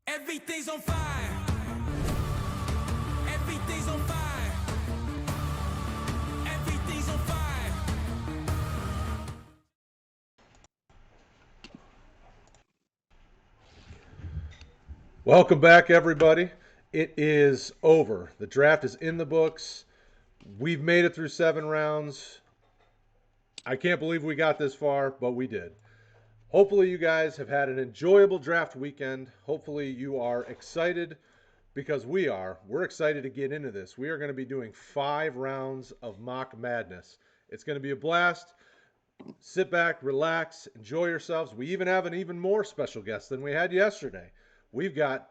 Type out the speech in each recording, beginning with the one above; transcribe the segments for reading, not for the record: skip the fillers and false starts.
Everything's on fire. Everything's on fire. Everything's on fire. Welcome back, everybody. It is over. The draft is in the books. We've made it through 7 rounds. I can't believe we got this far, but we did. Hopefully, you guys have had an enjoyable draft weekend. Hopefully, you are excited because we are. We're excited to get into this. We are going to be doing 5 rounds of mock madness. It's going to be a blast. Sit back, relax, enjoy yourselves. We even have an even more special guest than we had yesterday. We've got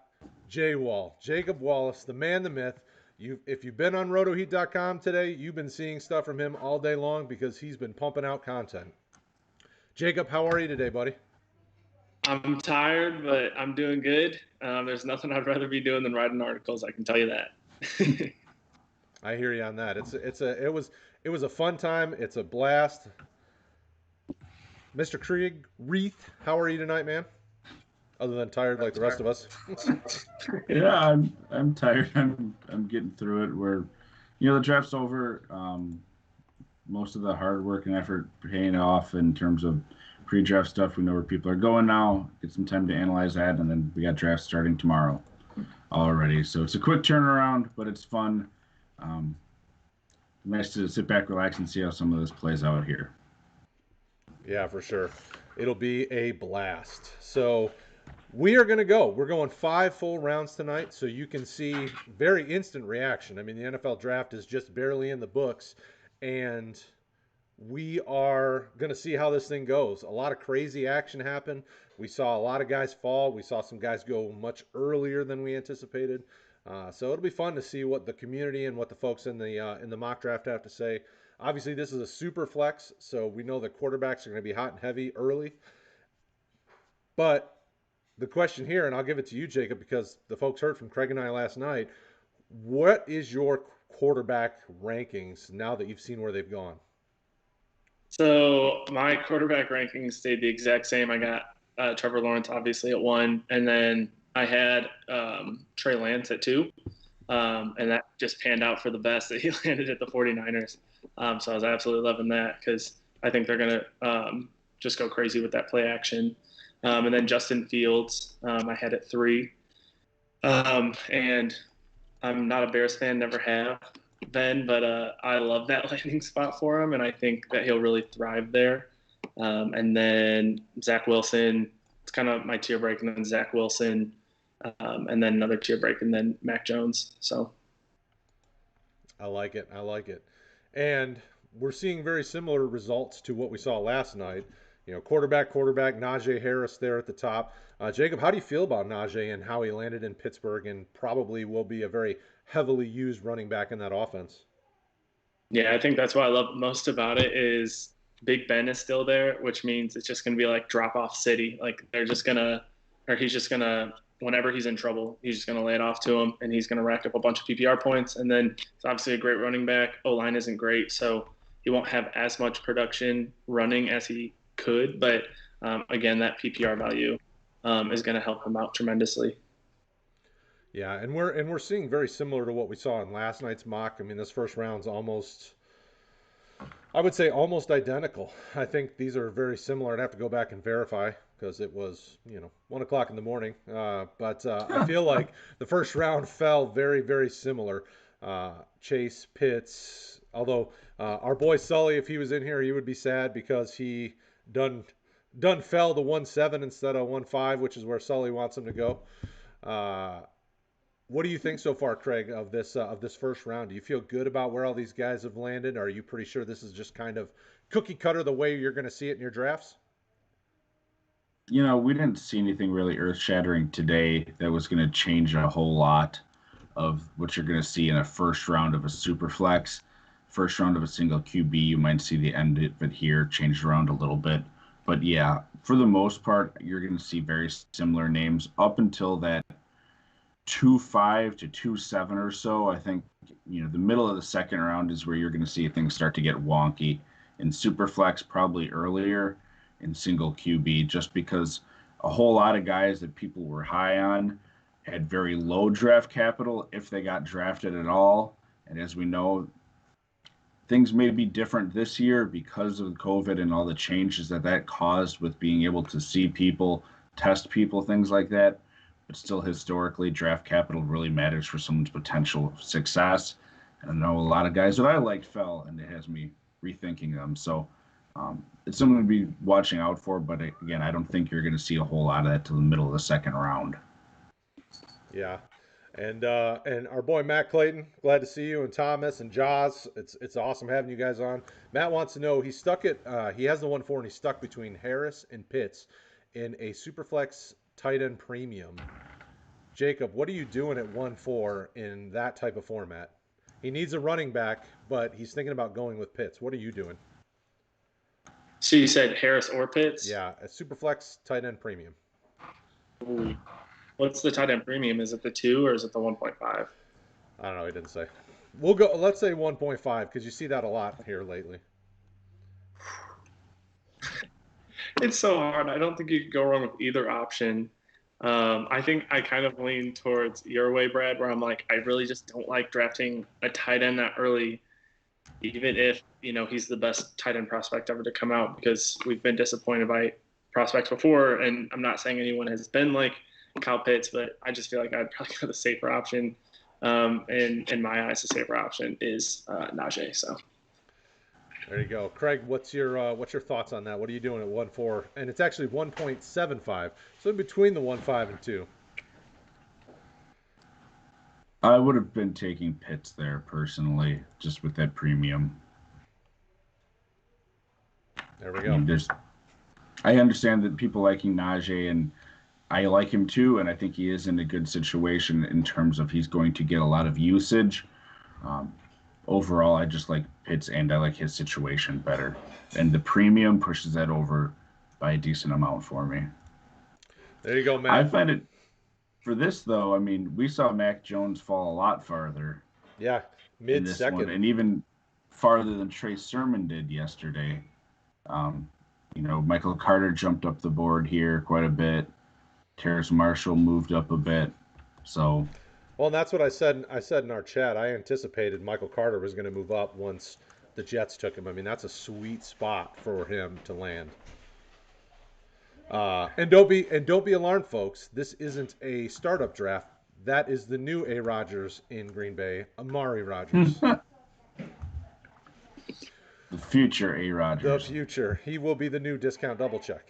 Jacob Wallace, the man, the myth. If you've been on RotoHeat.com today, you've been seeing stuff from him all day long because he's been pumping out content. Jacob, how are you today, buddy? I'm tired, but I'm doing good. There's nothing I'd rather be doing than writing articles. I can tell you that. I hear you on that. It was a fun time. It's a blast. Mr. Kraig, how are you tonight, man? Other than tired like the rest of us. Yeah, I'm tired. I'm getting through it. The draft's over. Most of the hard work and effort paying off in terms of pre-draft stuff. We know where people are going now. Get some time to analyze that, and then we got draft starting tomorrow already. So it's a quick turnaround, but it's fun. Nice to sit back, relax, and see how some of this plays out here. Yeah, for sure. It'll be a blast. So we are going to go. We're going 5 full rounds tonight, so you can see very instant reaction. I mean, the NFL draft is just barely in the books, and we are going to see how this thing goes. A lot of crazy action happened. We saw a lot of guys fall. We saw some guys go much earlier than we anticipated. So it'll be fun to see what the community and what the folks in the mock draft have to say. Obviously, this is a super flex, so we know that quarterbacks are going to be hot and heavy early. But the question here, and I'll give it to you, Jacob, because the folks heard from Kraig and I last night, what is your quarterback rankings now that you've seen where they've gone? So my quarterback rankings stayed the exact same. I got Trevor Lawrence, obviously, at 1, and then I had Trey Lance at 2, and that just panned out for the best that he landed at the 49ers. So I was absolutely loving that because I think they're going to just go crazy with that play action. And then Justin Fields, I had at 3. And I'm not a Bears fan, never have been, but I love that landing spot for him, and I think that he'll really thrive there. And then Zach Wilson, it's kind of my tier break, and then Zach Wilson, and then another tier break, and then Mac Jones. So I like it. And we're seeing very similar results to what we saw last night. Quarterback, Najee Harris there at the top. Jacob, how do you feel about Najee and how he landed in Pittsburgh and probably will be a very heavily used running back in that offense? Yeah, I think that's what I love most about it is Big Ben is still there, which means it's just going to be like drop-off city. Like he's just going to, whenever he's in trouble, he's just going to lay it off to him, and he's going to rack up a bunch of PPR points. And then it's obviously a great running back. O-line isn't great, so he won't have as much production running as he could. But, again, that PPR value is going to help him out tremendously. Yeah, and we're seeing very similar to what we saw in last night's mock. I mean, this first round's almost identical. I think these are very similar. I'd have to go back and verify because it was, 1 o'clock in the morning. But I feel like the first round fell very, very similar. Chase, Pitts, although our boy Sully, if he was in here, he would be sad because he done fell to 1-7 instead of 1-5, which is where Sully wants him to go. What do you think so far, Kraig, of this first round? Do you feel good about where all these guys have landed? Or are you pretty sure this is just kind of cookie cutter the way you're going to see it in your drafts? We didn't see anything really earth-shattering today that was going to change a whole lot of what you're going to see in a first round of a Superflex. First round of a single QB, you might see the end of it here changed around a little bit. But yeah, for the most part, you're going to see very similar names up until that 2-5 to 2-7 or so. I think the middle of the second round is where you're going to see things start to get wonky. In Superflex, probably earlier. In single QB, just because a whole lot of guys that people were high on had very low draft capital if they got drafted at all. And as we know, things may be different this year because of COVID and all the changes that caused with being able to see people, test people, things like that. But still, historically, draft capital really matters for someone's potential success. And I know a lot of guys that I liked fell, and it has me rethinking them. So it's something to be watching out for. But again, I don't think you're going to see a whole lot of that till the middle of the second round. Yeah. And our boy Matt Clayton, glad to see you, and Thomas and Jaws. It's awesome having you guys on. Matt wants to know, he has the 1-4 and he's stuck between Harris and Pitts in a Superflex tight end premium. Jacob, what are you doing at 1-4 in that type of format? He needs a running back, but he's thinking about going with Pitts. What are you doing? So you said Harris or Pitts? Yeah, a Superflex tight end premium. Ooh. What's the tight end premium? Is it the 2 or is it the 1.5? I don't know. He didn't say. We'll go. Let's say 1.5 because you see that a lot here lately. It's so hard. I don't think you could go wrong with either option. I think I kind of lean towards your way, Brad, where I'm like, I really just don't like drafting a tight end that early, even if, he's the best tight end prospect ever to come out, because we've been disappointed by prospects before. And I'm not saying anyone has been like Kyle Pitts, but I just feel like I'd probably go the safer option. And in my eyes, the safer option is Najee. So there you go, Kraig. What's your thoughts on that? What are you doing at 1-4? And it's actually 1.75, so in between the 1.5 and 2. I would have been taking Pitts there personally, just with that premium. There we go. I understand that people liking Najee, and I like him too, and I think he is in a good situation in terms of he's going to get a lot of usage. Overall, I just like Pitts, and I like his situation better. And the premium pushes that over by a decent amount for me. There you go, Matt. I find it, for this though, I mean, we saw Mac Jones fall a lot farther. Yeah, mid-second. And even farther than Trey Sermon did yesterday. Michael Carter jumped up the board here quite a bit. Terrace Marshall moved up a bit. So, well, and that's what I said in our chat. I anticipated Michael Carter was going to move up once the Jets took him. I mean, that's a sweet spot for him to land. And don't be alarmed, folks. This isn't a startup draft. That is the new A. Rodgers in Green Bay, Amari Rodgers. The future A. Rodgers. The future. He will be the new discount double check.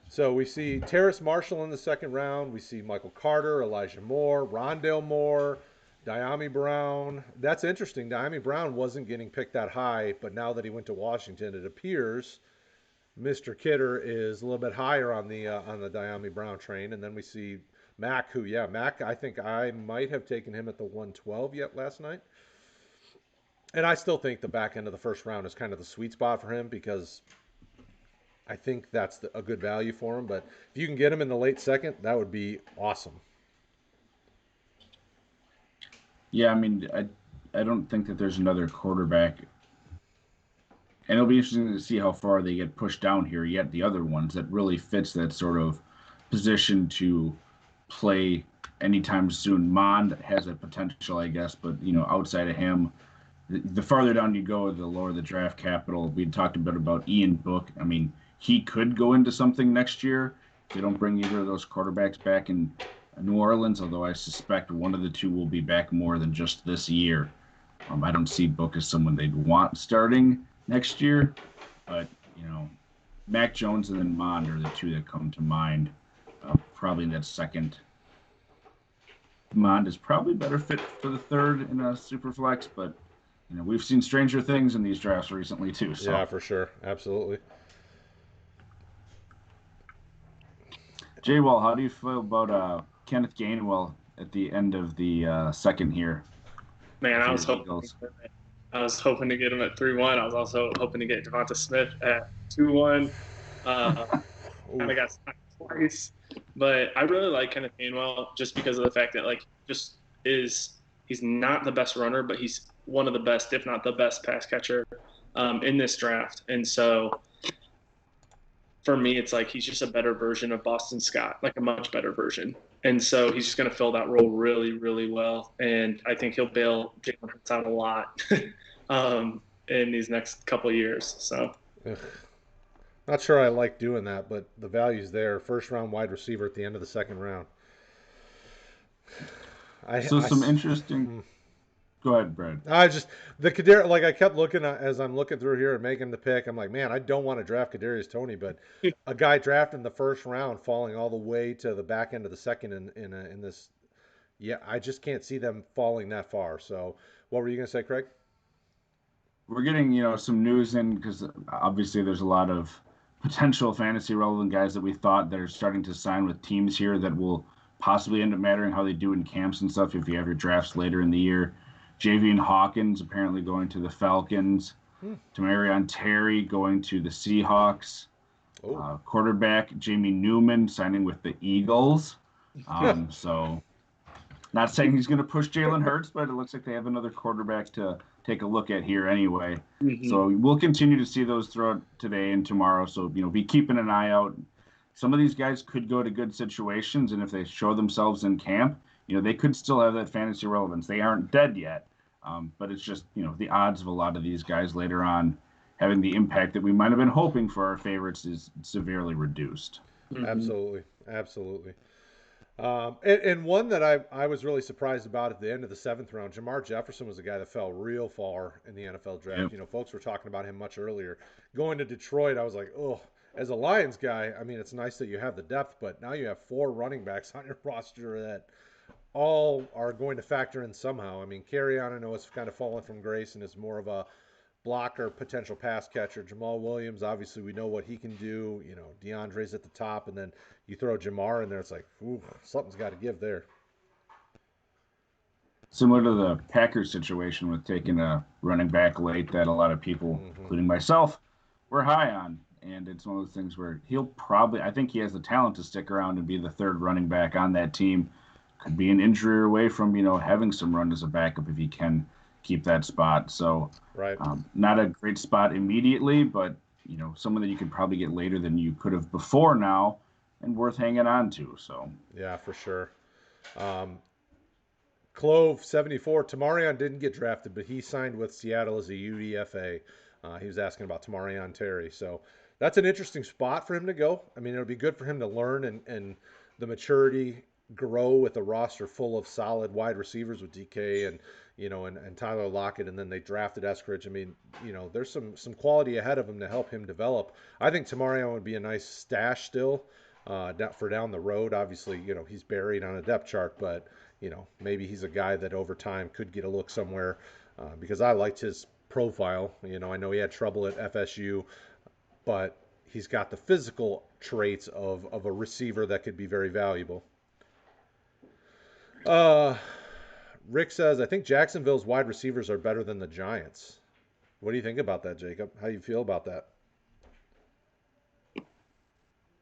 So we see Terrace Marshall in the second round. We see Michael Carter, Elijah Moore, Rondale Moore, Diami Brown. That's interesting. Diami Brown wasn't getting picked that high, but now that he went to Washington, it appears Mr. Kidder is a little bit higher on the Diami Brown train. And then we see Mac, Mac, I think I might have taken him at the 112 yet last night. And I still think the back end of the first round is kind of the sweet spot for him because I think that's a good value for him. But if you can get him in the late second, that would be awesome. Yeah, I mean, I don't think that there's another quarterback. And it'll be interesting to see how far they get pushed down here, yet the other ones that really fits that sort of position to play anytime soon. Mond has a potential, I guess, but, outside of him, the farther down you go, the lower the draft capital. We talked a bit about Ian Book. I mean, he could go into something next year. They don't bring either of those quarterbacks back in New Orleans, although I suspect one of the two will be back more than just this year. I don't see Book as someone they'd want starting next year, but, Mac Jones and then Mond are the two that come to mind. Probably in that second. Mond is probably better fit for the third in a Superflex, but we've seen stranger things in these drafts recently too. So. Yeah, for sure. Absolutely. J-Wall, how do you feel about Kenneth Gainwell at the end of the second here? Man, I was hoping to get him at 3-1. I was also hoping to get Devonta Smith at 2-1. Kind of got stuck twice. But I really like Kenneth Gainwell just because of the fact that, he's not the best runner, but he's one of the best, if not the best pass catcher in this draft. And so for me, it's like he's just a better version of Boston Scott, like a much better version. And so he's just going to fill that role really, really well. And I think he'll bail Jalen Hurts out a lot in these next couple of years. So, Ugh. Not sure I like doing that, but the value's there. First round wide receiver at the end of the second round. So some interesting. Go ahead, Brad. I just the Kadarius, like I kept looking as I'm looking through here and making the pick. I'm like, man, I don't want to draft Kadarius Toney, but a guy drafted in the first round, falling all the way to the back end of the second in this, yeah, I just can't see them falling that far. So, what were you gonna say, Kraig? We're getting, some news in because obviously there's a lot of potential fantasy relevant guys that we thought that are starting to sign with teams here that will possibly end up mattering how they do in camps and stuff if you have your drafts later in the year. Javian Hawkins apparently going to the Falcons. Tamarion Terry going to the Seahawks. Quarterback Jamie Newman signing with the Eagles. So not saying he's going to push Jalen Hurts, but it looks like they have another quarterback to take a look at here anyway. So we'll continue to see those throughout today and tomorrow. So, be keeping an eye out. Some of these guys could go to good situations, and if they show themselves in camp, they could still have that fantasy relevance. They aren't dead yet, but it's just, the odds of a lot of these guys later on having the impact that we might have been hoping for our favorites is severely reduced. Absolutely. And one that I was really surprised about at the end of the seventh round, Jamar Jefferson was a guy that fell real far in the NFL draft. Yep. Folks were talking about him much earlier. Going to Detroit, I was like, oh, as a Lions guy, I mean, it's nice that you have the depth, but now you have 4 running backs on your roster that all are going to factor in somehow. I mean, Carrion, I know, has kind of fallen from grace and is more of a blocker, potential pass catcher. Jamal Williams, obviously, we know what he can do. DeAndre's at the top, and then you throw Jamar in there, it's like, ooh, something's got to give there. Similar to the Packers situation with taking a running back late that a lot of people, including myself, were high on. And it's one of those things where I think he has the talent to stick around and be the third running back on that team. Could be an injury away from, having some run as a backup if he can keep that spot. So, right. Not a great spot immediately, but, someone that you could probably get later than you could have before now and worth hanging on to. So, yeah, for sure. Clove 74. Tamarion didn't get drafted, but he signed with Seattle as a UDFA. He was asking about Tamarion Terry. So that's an interesting spot for him to go. I mean, it'll be good for him to learn and the maturity grow with a roster full of solid wide receivers with DK and Tyler Lockett, and then they drafted Eskridge. I mean, there's some quality ahead of him to help him develop. I think Tamarion would be a nice stash still for down the road. Obviously, he's buried on a depth chart, but maybe he's a guy that over time could get a look somewhere because I liked his profile. I know he had trouble at FSU, but he's got the physical traits of a receiver that could be very valuable. Rick says, I think Jacksonville's wide receivers are better than the Giants. What do you think about that, Jacob? How do you feel about that?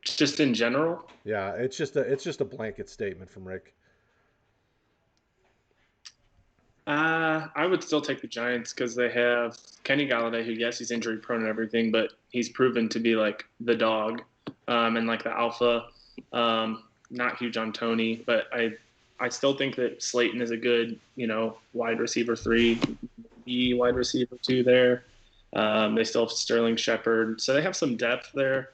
Just in general? Yeah, it's just a blanket statement from Rick. I would still take the Giants because they have Kenny Galladay, who, yes, he's injury prone and everything, but he's proven to be like the dog and like the alpha. Not huge on Tony, but I still think that Slayton is a good, wide receiver 3, wide receiver 2 there. They still have Sterling Shepard, so they have some depth there.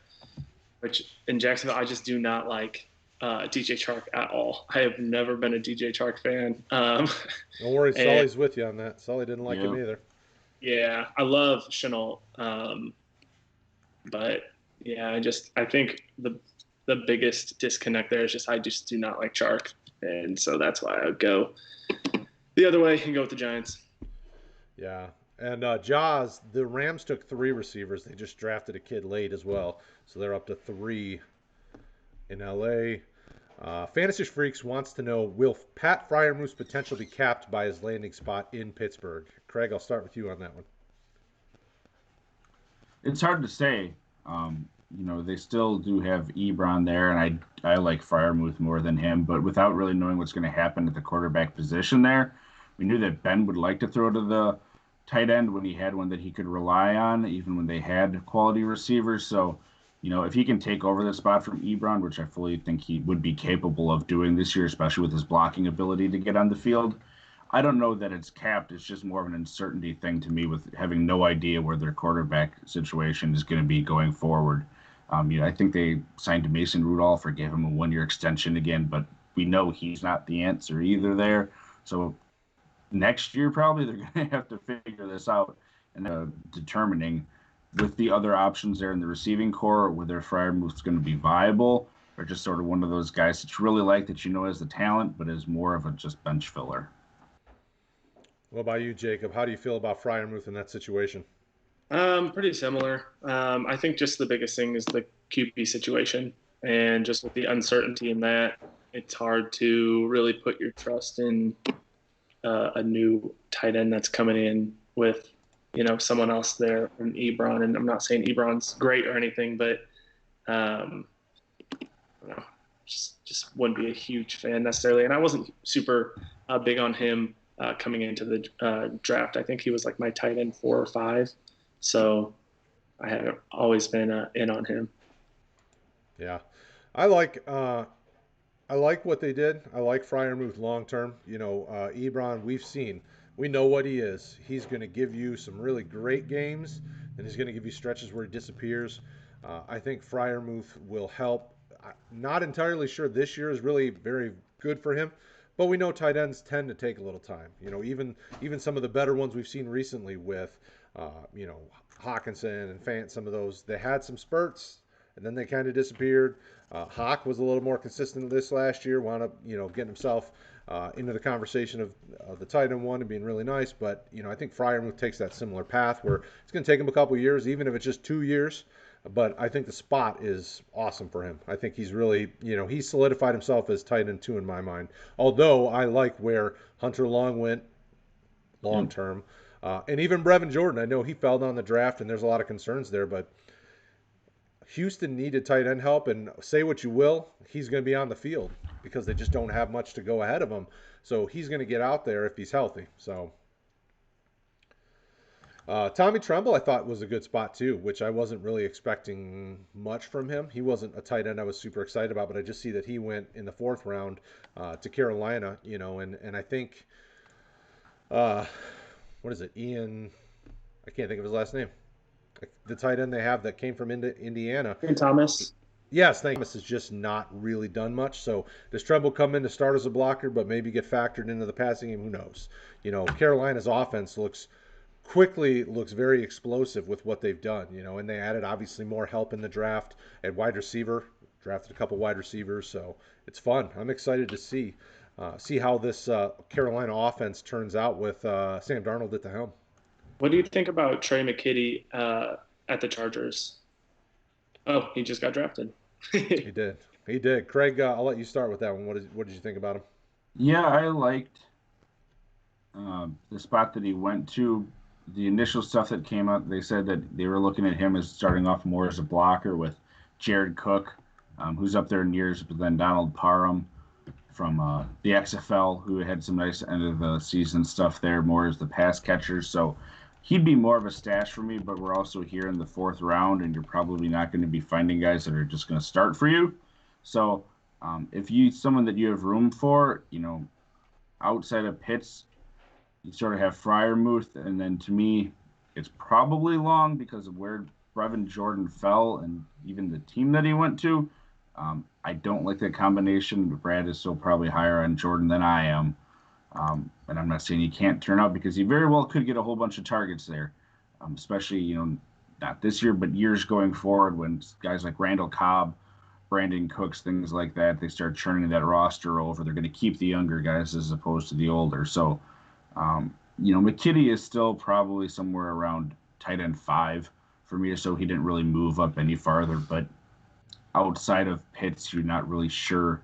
Which in Jacksonville, I just do not like DJ Chark at all. I have never been a DJ Chark fan. Don't worry, Sully's with you on that. Sully didn't like him either. Yeah, I love Chenault. But yeah, I think the biggest disconnect there is I just do not like Chark. And so that's why I would go the other way and go with the Giants. Yeah. And Jaws, the Rams took 3 receivers. They just drafted a kid late as well. So they're up to 3 in L.A. Fantasy Freaks wants to know, will Pat Freiermuth's potential be capped by his landing spot in Pittsburgh? Kraig, I'll start with you on that one. It's hard to say. They still do have Ebron there, and I like Freiermuth more than him. But without really knowing what's going to happen at the quarterback position there, we knew that Ben would like to throw to the tight end when he had one that he could rely on, even when they had quality receivers. So If he can take over the spot from Ebron, which I fully think he would be capable of doing this year, especially with his blocking ability to get on the field, I don't know that it's capped. It's just more of an uncertainty thing to me with having no idea where their quarterback situation is going to be going forward. I think they signed Mason Rudolph or gave him a 1-year extension again, but we know he's not the answer either there. So next year, probably they're going to have to figure this out and determining with the other options there in the receiving core, whether Freiermuth's going to be viable or just sort of one of those guys that you really like that has the talent, but is more of a just bench filler. What about you, Jacob? How do you feel about Freiermuth in that situation? Pretty similar. I think just the biggest thing is the QB situation, and just with the uncertainty in that, it's hard to really put your trust in a new tight end that's coming in with, someone else there in Ebron. And I'm not saying Ebron's great or anything, but I don't know, just wouldn't be a huge fan necessarily. And I wasn't super big on him coming into the draft. I think he was like my tight end 4 or 5. So I haven't always been in on him. Yeah, I like what they did. I like Freiermuth long term. Ebron, we know what he is. He's going to give you some really great games, and he's going to give you stretches where he disappears. I think Freiermuth will help. Not entirely sure this year is really very good for him, but we know tight ends tend to take a little time. Even some of the better ones we've seen recently with, Hawkinson and Fant, some of those, they had some spurts and then they kind of disappeared. Hawk was a little more consistent this last year, wound up, getting himself into the conversation of the tight end one and being really nice. But, I think Freiermuth takes that similar path where it's going to take him a couple of years, even if it's just 2 years. But I think the spot is awesome for him. I think he's really, he's solidified himself as tight end 2 in my mind. Although I like where Hunter Long went long term. And even Brevin Jordan, I know he fell down the draft and there's a lot of concerns there, but Houston needed tight end help, and say what you will, he's going to be on the field because they just don't have much to go ahead of him. So he's going to get out there if he's healthy. So Tommy Tremble, I thought was a good spot too, which I wasn't really expecting much from him. He wasn't a tight end I was super excited about, but I just see that he went in the 4th round to Carolina, and I think, what is it, Ian? I can't think of his last name. The tight end they have that came from Indiana. Hey, Thomas. Yes, Thomas has just not really done much. So does Tremble come in to start as a blocker, but maybe get factored into the passing game? Who knows? Carolina's offense looks very explosive with what they've done. And they added obviously more help in the draft at wide receiver. Drafted a couple wide receivers, so it's fun. I'm excited to see how this Carolina offense turns out with Sam Darnold at the helm. What do you think about Trey McKitty at the Chargers? Oh, he just got drafted. He did. He did. Kraig, I'll let you start with that one. What did you think about him? Yeah, I liked the spot that he went to. The initial stuff that came out, they said that they were looking at him as starting off more as a blocker with Jared Cook, who's up there in years, but then Donald Parham from the XFL, who had some nice end of the season stuff there, more as the pass catcher. So he'd be more of a stash for me, but we're also here in the 4th round, and you're probably not going to be finding guys that are just going to start for you. So if someone that you have room for, outside of Pitts, you sort of have Freiermuth, and then to me, it's probably Long because of where Brevin Jordan fell and even the team that he went to. I don't like that combination. Brad is still probably higher on Jordan than I am. And I'm not saying he can't turn out because he very well could get a whole bunch of targets there, especially, not this year, but years going forward when guys like Randall Cobb, Brandon Cooks, things like that, they start churning that roster over. They're going to keep the younger guys as opposed to the older. So, McKitty is still probably somewhere around tight end 5 for me, so he didn't really move up any farther. But outside of Pitts, you're not really sure,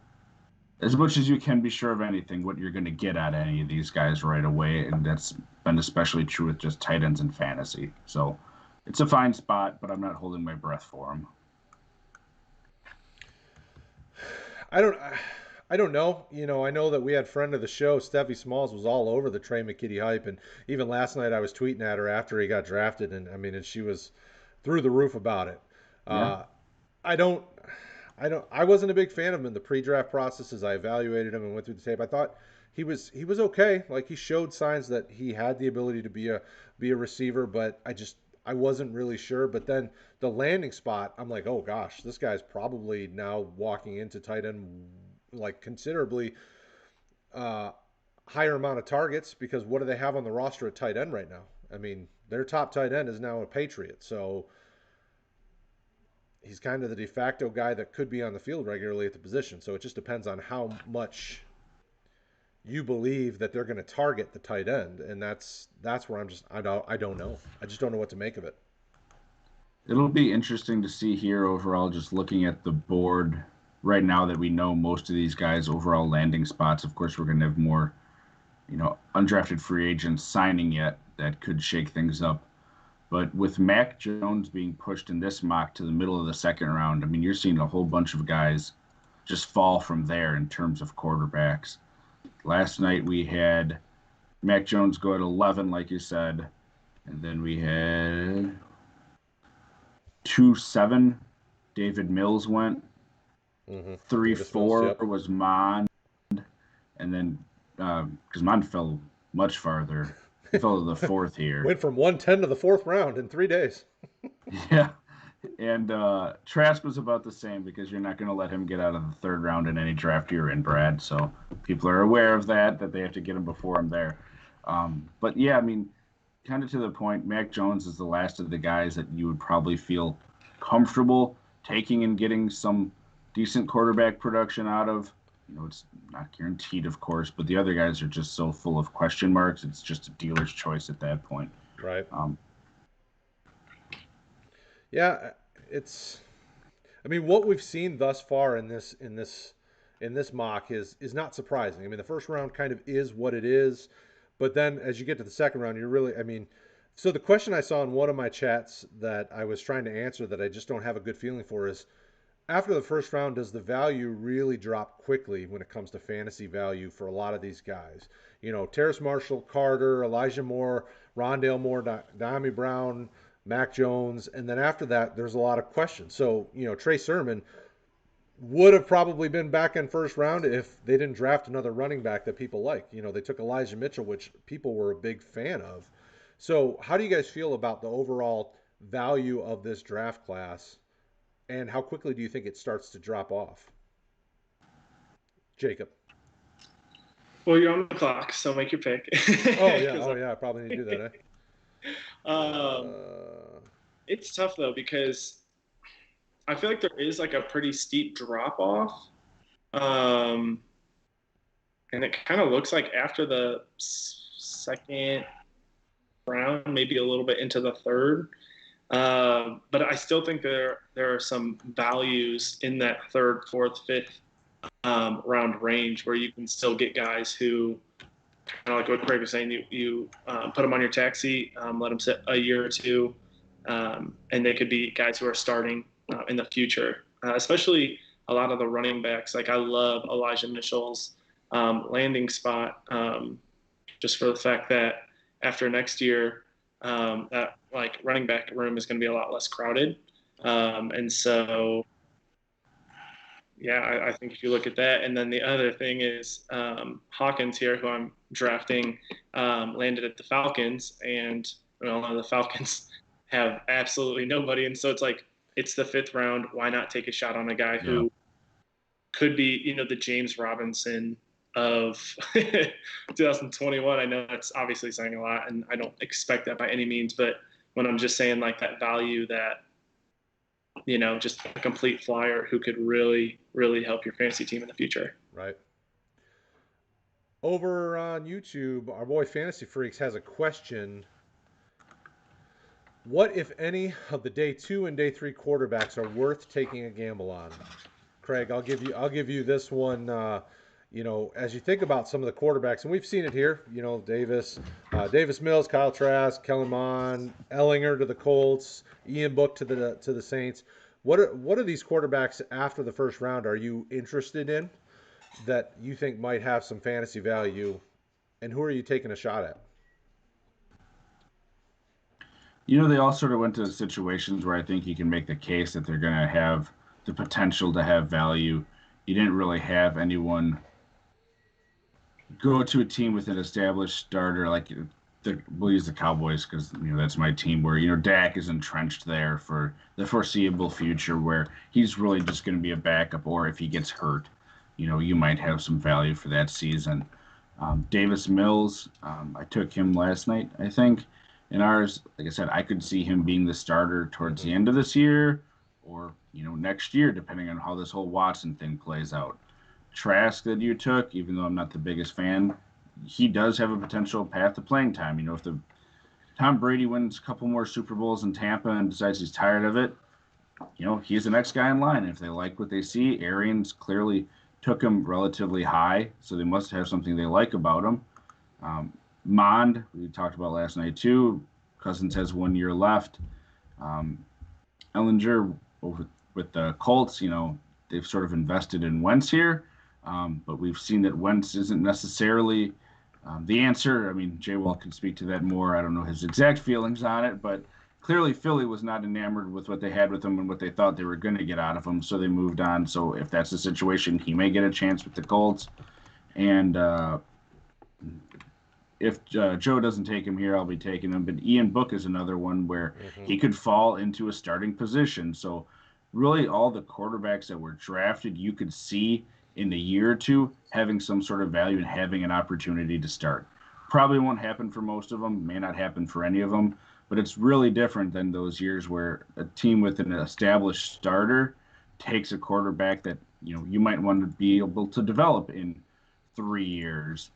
as much as you can be sure of anything, what you're going to get out of any of these guys right away. And that's been especially true with just tight ends in fantasy. So it's a fine spot, but I'm not holding my breath for him. I don't know. I know that we had friend of the show, Steffi Smalls, was all over the Trey McKitty hype. And even last night I was tweeting at her after he got drafted. And she was through the roof about it. Yeah. I don't. I wasn't a big fan of him in the pre-draft process as I evaluated him and went through the tape. I thought he was okay. Like he showed signs that he had the ability to be a receiver, but I wasn't really sure. But then the landing spot, I'm like, oh gosh, this guy's probably now walking into tight end like considerably uh, higher amount of targets because what do they have on the roster at tight end right now? I mean, their top tight end is now a Patriot, so he's kind of the de facto guy that could be on the field regularly at the position. So it just depends on how much you believe that they're going to target the tight end, and that's where I don't know. I just don't know what to make of it. It'll be interesting to see here overall, just looking at the board right now that we know most of these guys' overall landing spots. Of course, we're going to have more, undrafted free agents signing yet that could shake things up. But with Mac Jones being pushed in this mock to the middle of the second round, I mean, you're seeing a whole bunch of guys just fall from there in terms of quarterbacks. Last night we had Mac Jones go at 11, like you said, and then we had 2-7. David Mills went. 3-4 was Mond, and then because Mond fell much farther, he fell to the fourth here. Went from 110 to the fourth round in 3 days. Yeah, and Trask was about the same because you're not going to let him get out of the third round in any draft you're in, Brad. So people are aware of that they have to get him before him there. But yeah, I mean, kind of to the point, Mac Jones is the last of the guys that you would probably feel comfortable taking and getting some decent quarterback production out of. It's not guaranteed, of course, but the other guys are just so full of question marks. It's just a dealer's choice at that point. Right. Yeah, I mean, what we've seen thus far in this mock is not surprising. I mean, the first round kind of is what it is, but then as you get to the second round, you're really, I mean, so the question I saw in one of my chats that I was trying to answer that I just don't have a good feeling for is, after the first round, does the value really drop quickly when it comes to fantasy value for a lot of these guys? Terrace Marshall, Carter, Elijah Moore, Rondale Moore, Dami Brown, Mac Jones, and then after that, there's a lot of questions. So, Trey Sermon would have probably been back in first round if they didn't draft another running back that people like. They took Elijah Mitchell, which people were a big fan of. So, how do you guys feel about the overall value of this draft class? And how quickly do you think it starts to drop off? Jacob. Well, you're on the clock, so make your pick. I probably need to do that. It's tough though because I feel like there is like a pretty steep drop off, and it kind of looks like after the second round, maybe a little bit into the third. But I still think there are some values in that third, fourth, fifth round range where you can still get guys who, kind of like what Kraig was saying, you put them on your taxi, let them sit a year or two, and they could be guys who are starting in the future. Especially a lot of the running backs. Like I love Elijah Mitchell's landing spot, just for the fact that after next year, that like running back room is going to be a lot less crowded. And so, yeah, I think if you look at that, and then the other thing is Hawkins here, who I'm drafting, landed at the Falcons, and the Falcons have absolutely nobody. And so it's like, it's the fifth round. Why not take a shot on a guy who could be, the James Robinson of 2021. I know that's obviously saying a lot, and I don't expect that by any means, but when I'm just saying like that value that, just a complete flyer who could really, really help your fantasy team in the future. Right. Over on YouTube, our boy Fantasy Freaks has a question. What, if any, of the day 2 and day 3 quarterbacks are worth taking a gamble on? Kraig, I'll give you this one. As you think about some of the quarterbacks, and we've seen it here, Davis Mills, Kyle Trask, Kellen Mond, Ellinger to the Colts, Ian Book to the Saints. What are these quarterbacks after the first round are you interested in that you think might have some fantasy value, and who are you taking a shot at? They all sort of went to situations where I think you can make the case that they're going to have the potential to have value. You didn't really have anyone go to a team with an established starter like we'll use the Cowboys because that's my team where Dak is entrenched there for the foreseeable future where he's really just going to be a backup, or if he gets hurt, you might have some value for that season. Davis Mills, I took him last night, I think. In ours, like I said, I could see him being the starter towards the end of this year or, next year, depending on how this whole Watson thing plays out. Trask that you took, even though I'm not the biggest fan, he does have a potential path to playing time. If the Tom Brady wins a couple more Super Bowls in Tampa and decides he's tired of it, he's the next guy in line. If they like what they see, Arians clearly took him relatively high, so they must have something they like about him. Mond, we talked about last night too. Cousins has 1 year left. Ellinger with the Colts, they've sort of invested in Wentz here, but we've seen that Wentz isn't necessarily the answer. I mean, Jay Wall can speak to that more. I don't know his exact feelings on it, but clearly Philly was not enamored with what they had with him and what they thought they were going to get out of him, so they moved on. So if that's the situation, he may get a chance with the Colts. And if Joe doesn't take him here, I'll be taking him. But Ian Book is another one where he could fall into a starting position. So really all the quarterbacks that were drafted, you could see in a year or two having some sort of value and having an opportunity to start. Probably won't happen for most of them, may not happen for any of them, but it's really different than those years where a team with an established starter takes a quarterback that you might want to be able to develop in 3 years,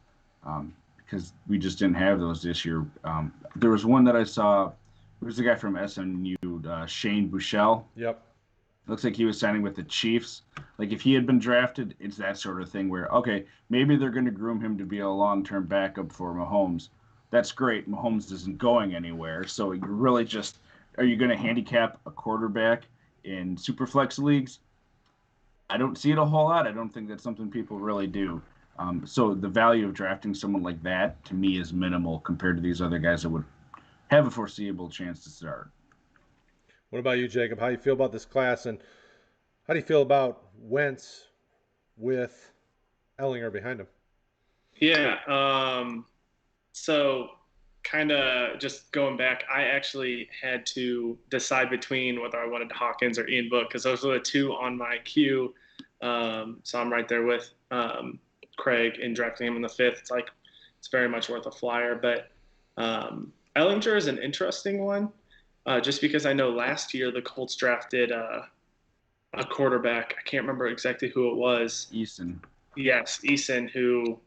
because we just didn't have those this year. There was one that I saw. It was the guy from SMU, Shane Buechele. Yep. Looks like he was signing with the Chiefs. Like if he had been drafted, it's that sort of thing where, okay, maybe they're going to groom him to be a long-term backup for Mahomes. That's great. Mahomes isn't going anywhere. So you're really just, are you going to handicap a quarterback in Superflex leagues? I don't see it a whole lot. I don't think that's something people really do. So the value of drafting someone like that, to me, is minimal compared to these other guys that would have a foreseeable chance to start. What about you, Jacob? How do you feel about this class, and how do you feel about Wentz with Ellinger behind him? Yeah. So kind of just going back, I actually had to decide between whether I wanted Hawkins or Ian Book because those were the two on my queue. So I'm right there with Kraig in drafting him in the 5th. It's very much worth a flyer. But Ellinger is an interesting one. Just because I know last year the Colts drafted a quarterback. I can't remember exactly who it was. Eason. Yes, Eason, who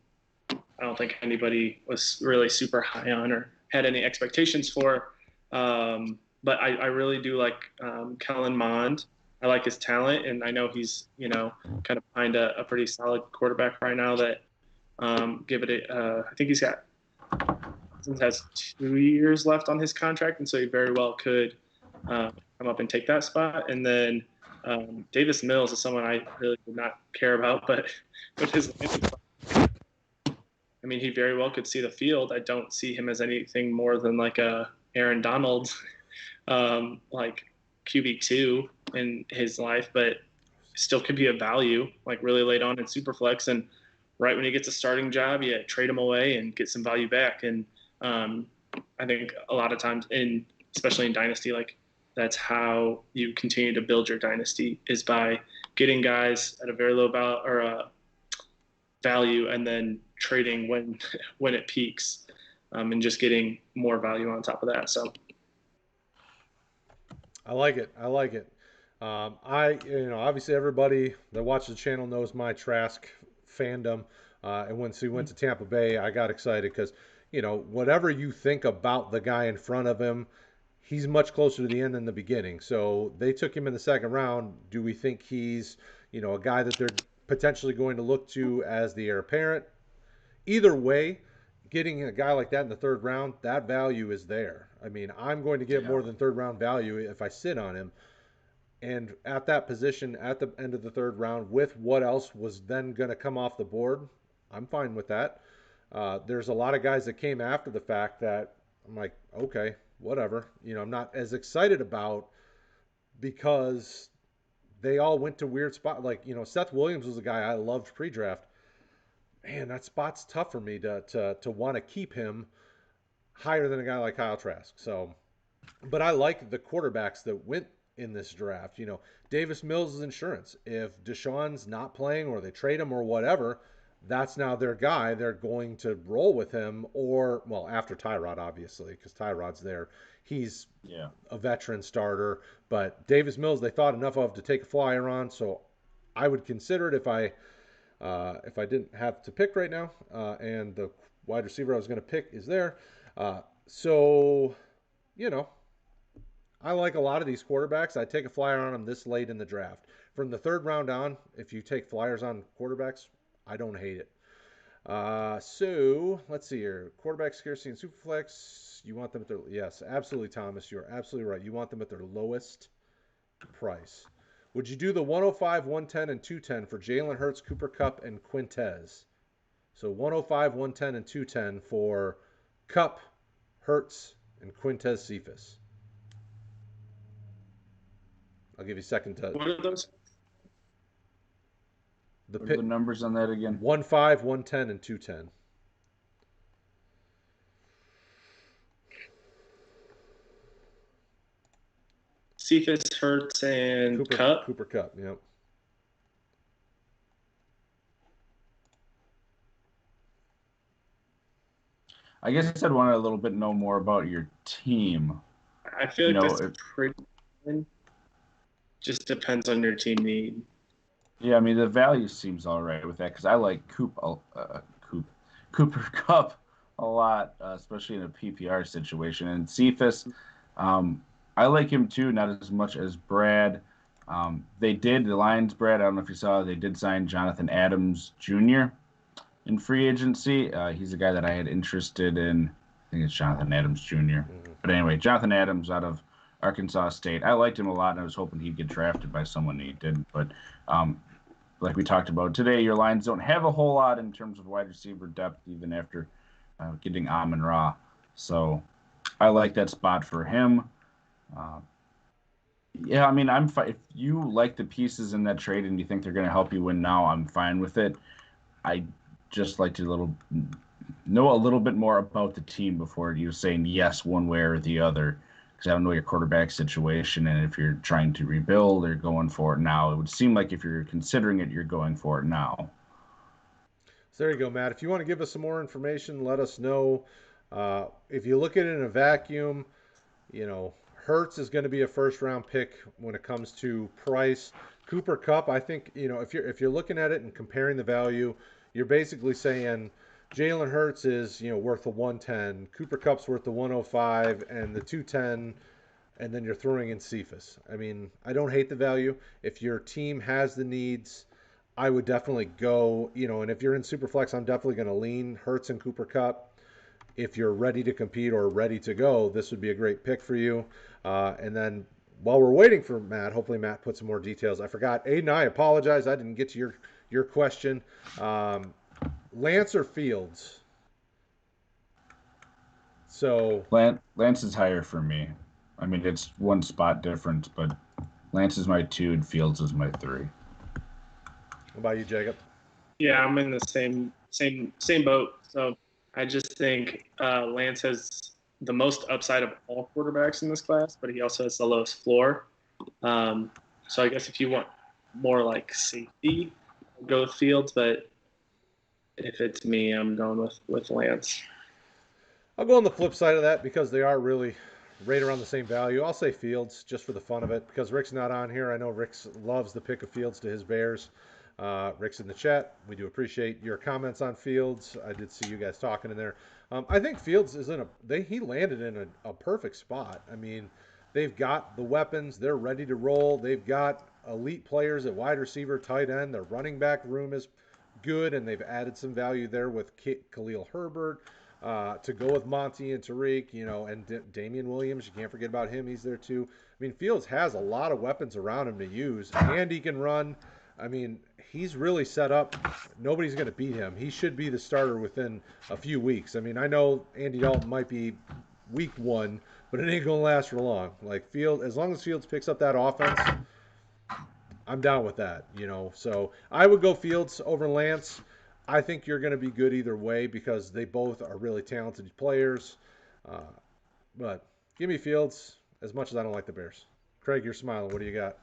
I don't think anybody was really super high on or had any expectations for. But I really do like Kellen Mond. I like his talent, and I know he's, kind of behind a pretty solid quarterback right now that I think he's has 2 years left on his contract, and so he very well could come up and take that spot. And then Davis Mills is someone I really would not care about, but with his he very well could see the field. I don't see him as anything more than like a Aaron Donald, like QB2 in his life, but still could be a value, like really late on in Superflex. And right when he gets a starting job, you trade him away and get some value back. And I think a lot of times, especially in Dynasty, like that's how you continue to build your dynasty is by getting guys at a very low value and then trading when it peaks, and just getting more value on top of that. So I like it. Obviously everybody that watches the channel knows my Trask fandom. And once he went to Tampa Bay, I got excited because, whatever you think about the guy in front of him, he's much closer to the end than the beginning. So they took him in the 2nd round. Do we think he's, a guy that they're potentially going to look to as the heir apparent? Either way, getting a guy like that in the 3rd round, that value is there. I'm going to get more than 3rd round value if I sit on him. And at that position, at the end of the 3rd round, with what else was then going to come off the board, I'm fine with that. There's a lot of guys that came after the fact that I'm like, okay, whatever. I'm not as excited about because they all went to weird spots. Like, Seth Williams was a guy I loved pre-draft. Man, that spot's tough for me to want to keep him higher than a guy like Kyle Trask. So, but I like the quarterbacks that went in this draft. Davis Mills is insurance. If Deshaun's not playing or they trade him or whatever, that's now their guy. They're going to roll with him, or, well, after Tyrod, obviously, because Tyrod's there. He's a veteran starter, but Davis Mills they thought enough of to take a flyer on, so I would consider it if I didn't have to pick right now, and the wide receiver I was going to pick is there. So, I like a lot of these quarterbacks. I take a flyer on them this late in the draft. From the third round on, if you take flyers on quarterbacks, I don't hate it. So let's see here. Quarterback scarcity in Superflex. You want them at their, yes, absolutely, Thomas. You're absolutely right. You want them at their lowest price. Would you do the 105, 110, and 210 for Jalen Hurts, Cooper Kupp, and Quintez? So 105, 110, and 210 for Kupp, Hurts, and Quintez Cephas. I'll give you a second to. What are those? What are the numbers on that again? 1, 5, 110, and 210. Cephas, Hurts, and Kupp. Cooper Kupp, yep. I guess I'd want to a little bit know more about your team. I feel like that's pretty good. Just depends on your team need. Yeah, I mean, the value seems all right with that because I like Cooper Kupp a lot, especially in a PPR situation. And Cephas, I like him too, not as much as Brad. The Lions, Brad, I don't know if you saw, they did sign Jonathan Adams Jr. in free agency. He's a guy that I had interested in. I think it's Jonathan Adams Jr. Mm-hmm. But anyway, Jonathan Adams out of Arkansas State. I liked him a lot, and I was hoping he'd get drafted by someone he didn't. But like we talked about today, your Lions don't have a whole lot in terms of wide receiver depth, even after getting Amon-Ra. So I like that spot for him. Yeah, I mean, I'm fine. If you like the pieces in that trade and you think they're going to help you win now, I'm fine with it. I just like to know a little bit more about the team before you saying yes one way or the other, because I don't know your quarterback situation, and if you're trying to rebuild or going for it now. It would seem like if you're considering it, you're going for it now. So there you go, Matt. If you want to give us some more information, let us know. If you look at it in a vacuum, Hurts is going to be a first-round pick when it comes to price. Cooper Kupp, I think, if you're looking at it and comparing the value, you're basically saying Jalen Hurts is, worth the 110, Cooper Kupp's worth the 105, and the 210, and then you're throwing in Cephas. I mean, I don't hate the value. If your team has the needs, I would definitely go, and if you're in Superflex, I'm definitely going to lean Hurts and Cooper Kupp. If you're ready to compete or ready to go, this would be a great pick for you. And then while we're waiting for Matt, hopefully Matt put some more details. I forgot. Aiden, I apologize. I didn't get to your question. Lance or Fields? So Lance is higher for me. I mean, it's one spot difference, but Lance is my 2 and Fields is my 3. What about you, Jacob? Yeah, I'm in the same boat. So I just think Lance has the most upside of all quarterbacks in this class, but he also has the lowest floor. So I guess if you want more like safety, I'll go with Fields, but if it's me, I'm going with Lance. I'll go on the flip side of that because they are really right around the same value. I'll say Fields just for the fun of it because Rick's not on here. I know Rick loves the pick of Fields to his Bears. Rick's in the chat. We do appreciate your comments on Fields. I did see you guys talking in there. I think Fields is he landed in a perfect spot. I mean, they've got the weapons. They're ready to roll. They've got elite players at wide receiver, tight end. Their running back room is good, and they've added some value there with Khalil Herbert to go with Monty and Tariq, and Damian Williams. You can't forget about him. He's there too. I mean, Fields has a lot of weapons around him to use, and he can run. I mean, he's really set up. Nobody's going to beat him. He should be the starter within a few weeks. I mean, I know Andy Dalton might be week 1, but it ain't going to last for long. Like as long as Fields picks up that offense, I'm down with that. So I would go Fields over Lance. I think you're going to be good either way because they both are really talented players. Uh, but give me Fields as much as I don't like the Bears. Kraig, you're smiling. What do you got?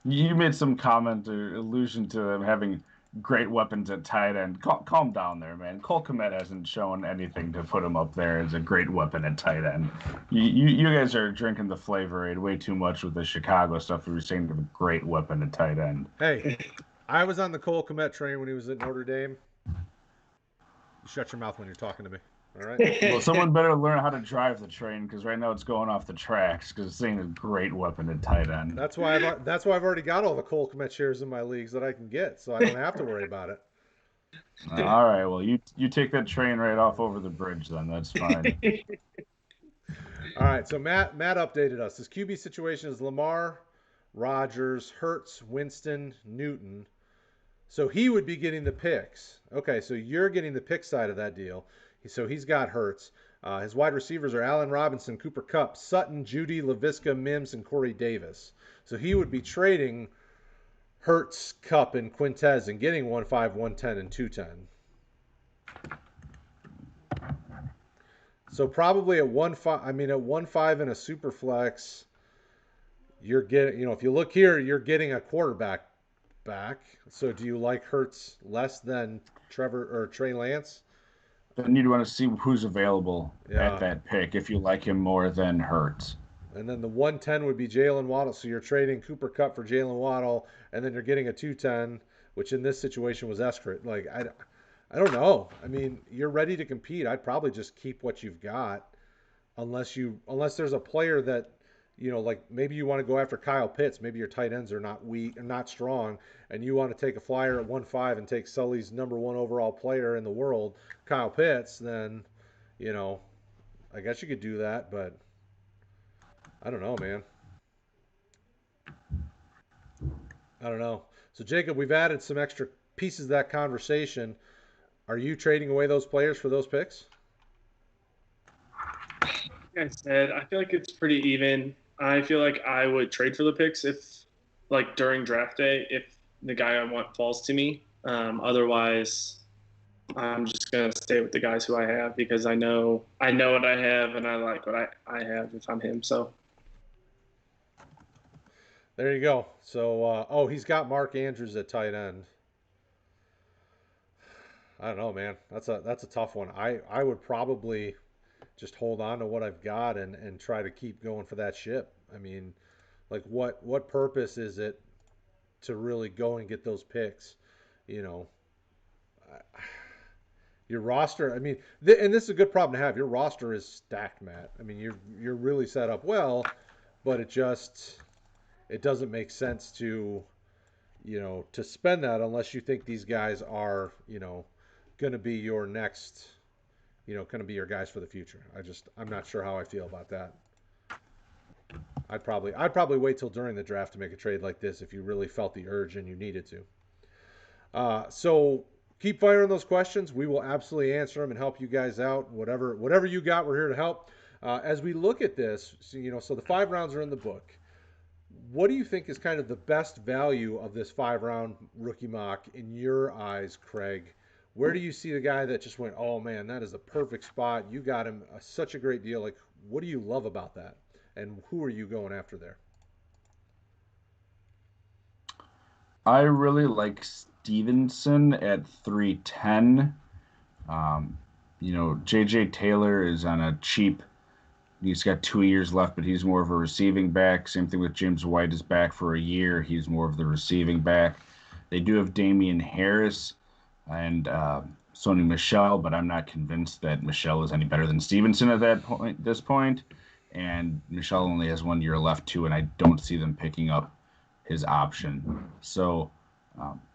You made some comment or allusion to them having great weapons at tight end. Calm down there, man. Cole Kmet hasn't shown anything to put him up there as a great weapon at tight end. You guys are drinking the Flavor Aid way too much with the Chicago stuff. You were saying a great weapon at tight end. Hey, I was on the Cole Kmet train when he was at Notre Dame. Shut your mouth when you're talking to me. All right. Well, someone better learn how to drive the train because right now it's going off the tracks because it's saying a great weapon at tight end. That's why I've already got all the Cole Kmet shares in my leagues that I can get, so I don't have to worry about it. All right. Well, you take that train right off over the bridge then. That's fine. All right. So Matt updated us. His QB situation is Lamar, Rodgers, Hurts, Winston, Newton. So he would be getting the picks. Okay, so you're getting the pick side of that deal. So he's got Hurts. His wide receivers are Allen Robinson, Cooper Kupp, Sutton, Judy, Laviska, Mims, and Corey Davis. So he would be trading Hurts, Kupp, and Quintez and getting 1-5, 110, and 210. So probably at 1-5, at 1-5 in a super flex, you're getting, if you look here, you're getting a quarterback back. So do you like Hurts less than Trey Lance? Then you'd want to see who's available at that pick if you like him more than Hurts. And then the 110 would be Jalen Waddle. So you're trading Cooper Kupp for Jalen Waddle, and then you're getting a 210, which in this situation was Eskridge. Like, I don't know. I mean, you're ready to compete. I'd probably just keep what you've got unless there's a player that, like maybe you want to go after Kyle Pitts. Maybe your tight ends are not weak or not strong, and you want to take a flyer at 1-5 and take Sully's number 1 overall player in the world, Kyle Pitts. Then, I guess you could do that, but I don't know, man. I don't know. So Jacob, we've added some extra pieces of that conversation. Are you trading away those players for those picks? Like I said, I feel like it's pretty even. I feel like I would trade for the picks if, like, during draft day, if the guy I want falls to me. Otherwise, I'm just gonna stay with the guys who I have because I know what I have and I like what I have if I'm him. So there you go. So he's got Mark Andrews at tight end. I don't know, man. That's a tough one. I would probably just hold on to what I've got and try to keep going for that ship. I mean, like what purpose is it to really go and get those picks? Your roster. I mean, and this is a good problem to have. Your roster is stacked, Matt. I mean, you're really set up well, but it doesn't make sense to to spend that unless you think these guys are going to be your next. Going to be your guys for the future. I'm not sure how I feel about that. I'd probably wait till during the draft to make a trade like this if you really felt the urge and you needed to. So keep firing those questions. We will absolutely answer them and help you guys out. Whatever you got, we're here to help. As we look at this, so the 5 rounds are in the book. What do you think is kind of the best value of this 5-round rookie mock in your eyes, Kraig? Where do you see the guy that just went, oh man, that is the perfect spot. You got him such a great deal. Like, what do you love about that? And who are you going after there? I really like Stevenson at 310. J.J. Taylor is on a cheap. He's got 2 years left, but he's more of a receiving back. Same thing with James White is back for a year. He's more of the receiving back. They do have Damian Harris and Sony Michel, but I'm not convinced that Michel is any better than Stevenson at this point. And Michel only has 1 year left too, and I don't see them picking up his option. So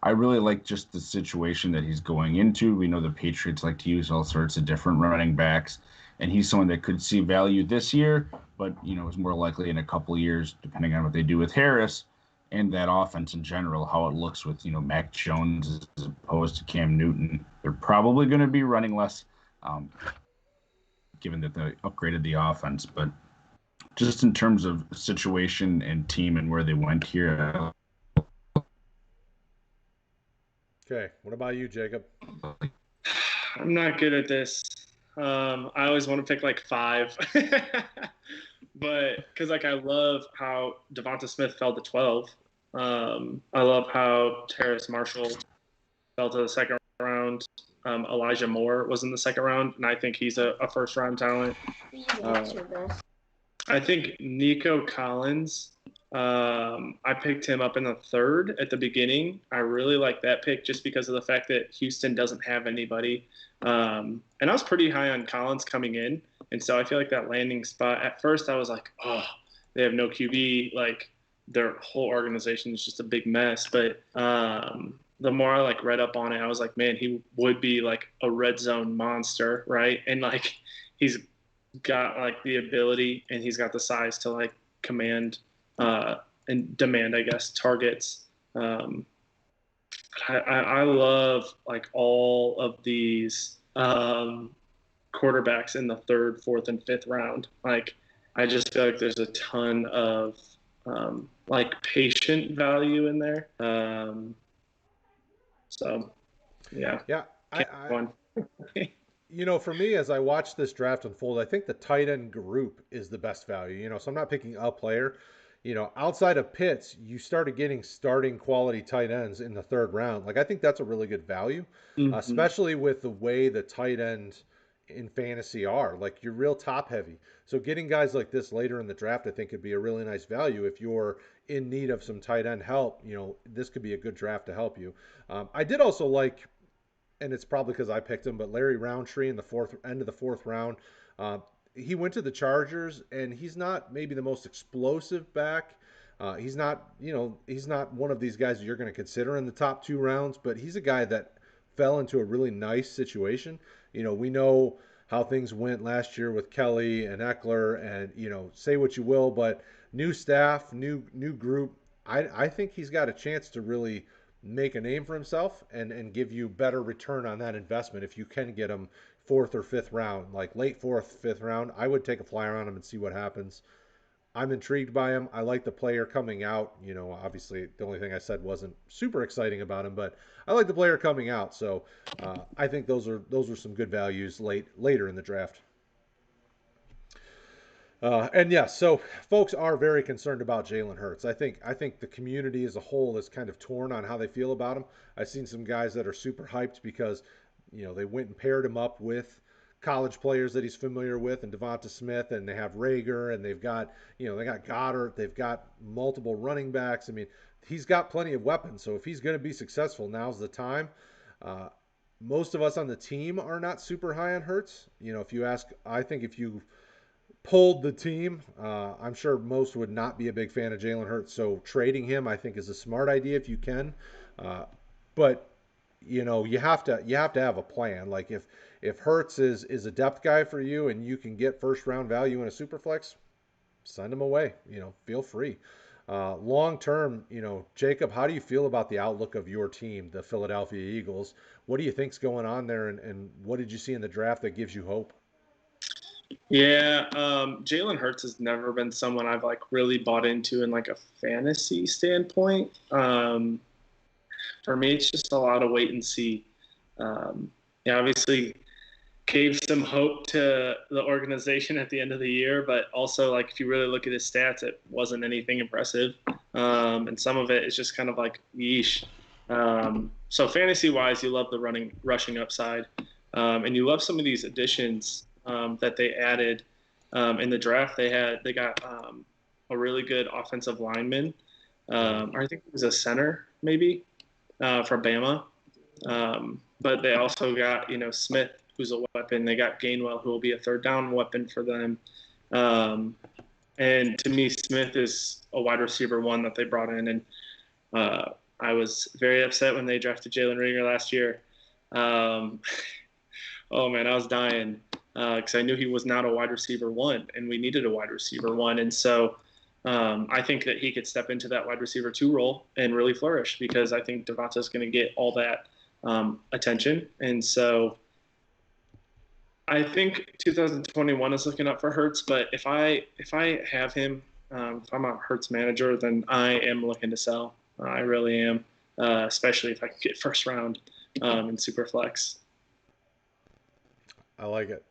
I really like just the situation that he's going into. We know the Patriots like to use all sorts of different running backs, and he's someone that could see value this year, but is more likely in a couple years, depending on what they do with Harris and that offense in general, how it looks with, Mac Jones as opposed to Cam Newton. They're probably going to be running less, given that they upgraded the offense. But just in terms of situation and team and where they went here. Okay, what about you, Jacob? I'm not good at this. I always want to pick like 5, but because like I love how Devonta Smith fell to 12. I love how Terrace Marshall fell to the second round. Elijah Moore was in the second round, and I think he's a first round talent. I think Nico Collins. I picked him up in the 3rd at the beginning. I really like that pick just because of the fact that Houston doesn't have anybody. And I was pretty high on Collins coming in. And so I feel like that landing spot, at first I was like, oh, they have no QB. Like their whole organization is just a big mess. But the more I like read up on it, I was like, man, he would be like a red zone monster, right? And like he's got like the ability and he's got the size to like command and demand, I guess, targets. I love like all of these quarterbacks in the 3rd, 4th, and 5th round. Like I just feel like there's a ton of like patient value in there. So yeah. Yeah, One. for me, as I watch this draft unfold, I think the tight end group is the best value. So I'm not picking a player. Outside of Pitts, you started getting starting quality tight ends in the 3rd round. Like I think that's a really good value, especially with the way the tight end in fantasy are. Like you're real top heavy. So getting guys like this later in the draft, I think could be a really nice value if you're in need of some tight end help. This could be a good draft to help you. I did also like, and it's probably because I picked him, but Larry Roundtree in the end of the 4th round. He went to the Chargers, and he's not maybe the most explosive back. He's not one of these guys that you're going to consider in the top 2 rounds, but he's a guy that fell into a really nice situation. We know how things went last year with Kelly and Eckler, and say what you will, but new staff, new group. I think he's got a chance to really make a name for himself and give you better return on that investment if you can get him 4th or 5th round, like late 4th, 5th round. I would take a flyer on him and see what happens. I'm intrigued by him. I like the player coming out. Obviously the only thing I said wasn't super exciting about him, but I like the player coming out. So I think those are some good values later in the draft. And yes, so folks are very concerned about Jalen Hurts. I think the community as a whole is kind of torn on how they feel about him. I've seen some guys that are super hyped because they went and paired him up with college players that he's familiar with, and Devonta Smith, and they have Rager, and they've got they got Goddard, they've got multiple running backs. I mean, he's got plenty of weapons. So if he's going to be successful, now's the time. Most of us on the team are not super high on Hurts. If you ask, I think if you pulled the team, I'm sure most would not be a big fan of Jalen Hurts. So trading him, I think, is a smart idea if you can. But you have to have a plan. Like if Hurts is a depth guy for you and you can get 1st round value in a Superflex, send him away. Feel free. Long term, Jacob, how do you feel about the outlook of your team, the Philadelphia Eagles? What do you think's going on there, and what did you see in the draft that gives you hope? Yeah, Jalen Hurts has never been someone I've like really bought into in like a fantasy standpoint. For me, it's just a lot of wait and see. Obviously gave some hope to the organization at the end of the year, but also like if you really look at his stats, it wasn't anything impressive, and some of it is just kind of like yeesh. So fantasy wise, you love the rushing upside, and you love some of these additions that they added in the draft. They got a really good offensive lineman. I think it was a center maybe from Bama. But they also got Smith, who's a weapon. They got Gainwell, who will be a 3rd down weapon for them. And to me, Smith is a wide receiver 1 that they brought in. And I was very upset when they drafted Jalen Reagor last year. Oh man, I was dying. Because I knew he was not a wide receiver 1, and we needed a wide receiver 1. And so I think that he could step into that wide receiver 2 role and really flourish, because I think Devonta's going to get all that attention. And so I think 2021 is looking up for Hurts, but if I have him, if I'm a Hurts manager, then I am looking to sell. I really am, especially if I can get first round in Superflex. I like it.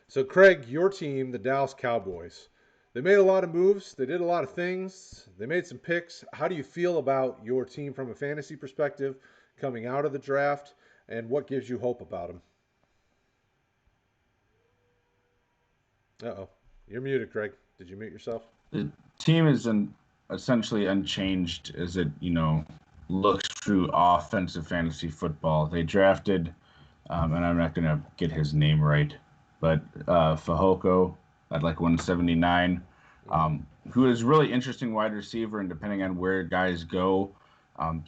So, Kraig, your team, the Dallas Cowboys, they made a lot of moves. They did a lot of things. They made some picks. How do you feel about your team from a fantasy perspective coming out of the draft, and what gives you hope about them? Uh-oh. You're muted, Kraig. Did you mute yourself? The team is essentially unchanged as it, looks through offensive fantasy football. They drafted, and I'm not going to get his name right, but Fahoko at like 179, who is really interesting wide receiver, and depending on where guys go,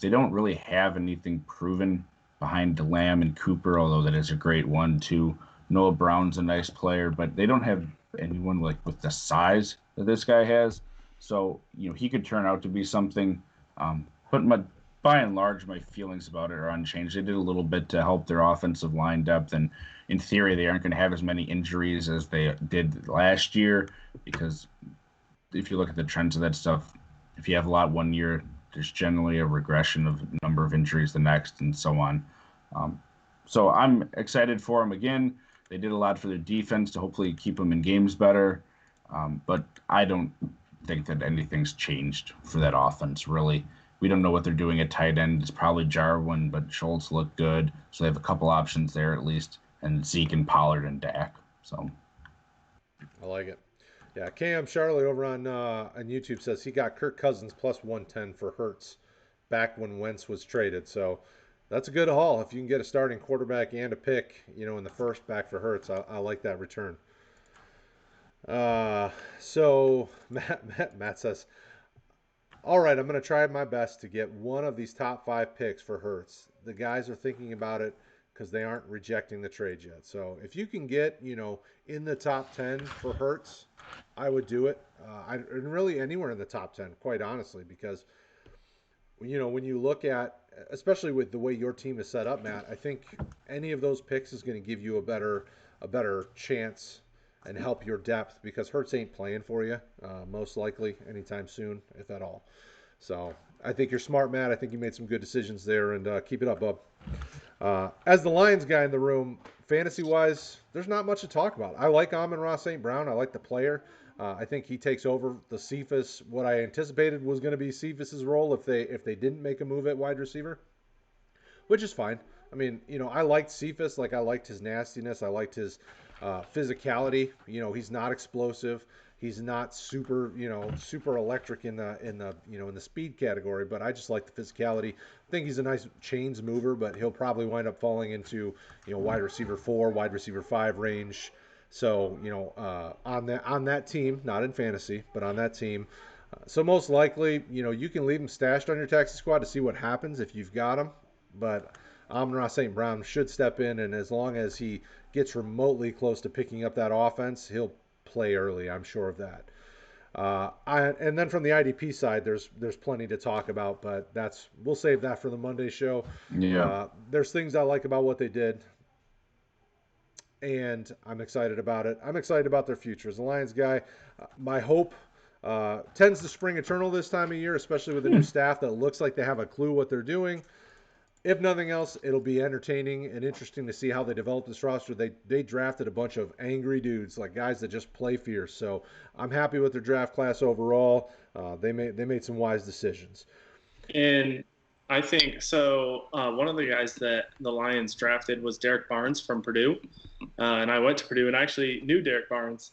they don't really have anything proven behind Lamb and Cooper, although that is a great one too. Noah Brown's a nice player, but they don't have anyone like with the size that this guy has. So, he could turn out to be something. But by and large, my feelings about it are unchanged. They did a little bit to help their offensive line depth, and in theory, they aren't going to have as many injuries as they did last year, because if you look at the trends of that stuff, if you have a lot one year, there's generally a regression of number of injuries the next, and so on. So I'm excited for them again. They did a lot for their defense to hopefully keep them in games better. But I don't think that anything's changed for that offense, really. We don't know what they're doing at tight end. It's probably Jarwin, but Schultz looked good. So they have a couple options there at least. And Zeke and Pollard and Dak. So I like it. Yeah, Cam Charlie over on YouTube says he got Kirk Cousins plus 110 for Hurts back when Wentz was traded. So that's a good haul. If you can get a starting quarterback and a pick, in the first back for Hurts, I like that return. So Matt says, all right, I'm going to try my best to get one of these top 5 picks for Hurts. The guys are thinking about it because they aren't rejecting the trade yet. So if you can get, in the top 10 for Hurts, I would do it. And really anywhere in the top 10, quite honestly, because, when you look at, especially with the way your team is set up, Matt, I think any of those picks is going to give you a better chance and help your depth, because Hurts ain't playing for you, most likely anytime soon, if at all. So I think you're smart, Matt. I think you made some good decisions there, and keep it up, bub. As the Lions guy in the room, fantasy-wise, there's not much to talk about. I like Amon-Ra St. Brown. I like the player. I think he takes over the Cephas, what I anticipated was going to be Cephas's role if they didn't make a move at wide receiver, which is fine. I mean, I liked Cephas. Like, I liked his nastiness. I liked his physicality. He's not explosive. He's not super electric in the speed category, but I just like the physicality. I think he's a nice chains mover, but he'll probably wind up falling into wide receiver 4, wide receiver 5 range. So on that team, not in fantasy, but on that team. So most likely, you can leave him stashed on your taxi squad to see what happens if you've got him. But Amon-Ra St. Brown should step in, and as long as he gets remotely close to picking up that offense, he'll play early. I'm sure of that. And then from the IDP side, there's plenty to talk about, but we'll save that for the Monday show. yeah. There's things I like about what they did, and I'm excited about it. I'm excited about their future. As a Lions guy, my hope tends to spring eternal this time of year, especially with a new staff that looks like they have a clue what they're doing. If nothing else, it'll be entertaining and interesting to see how they develop this roster. They drafted a bunch of angry dudes, like guys that just play fierce. So I'm happy with their draft class overall. They made some wise decisions. And I think so. One of the guys that the Lions drafted was Derek Barnes from Purdue, and I went to Purdue and actually knew Derek Barnes.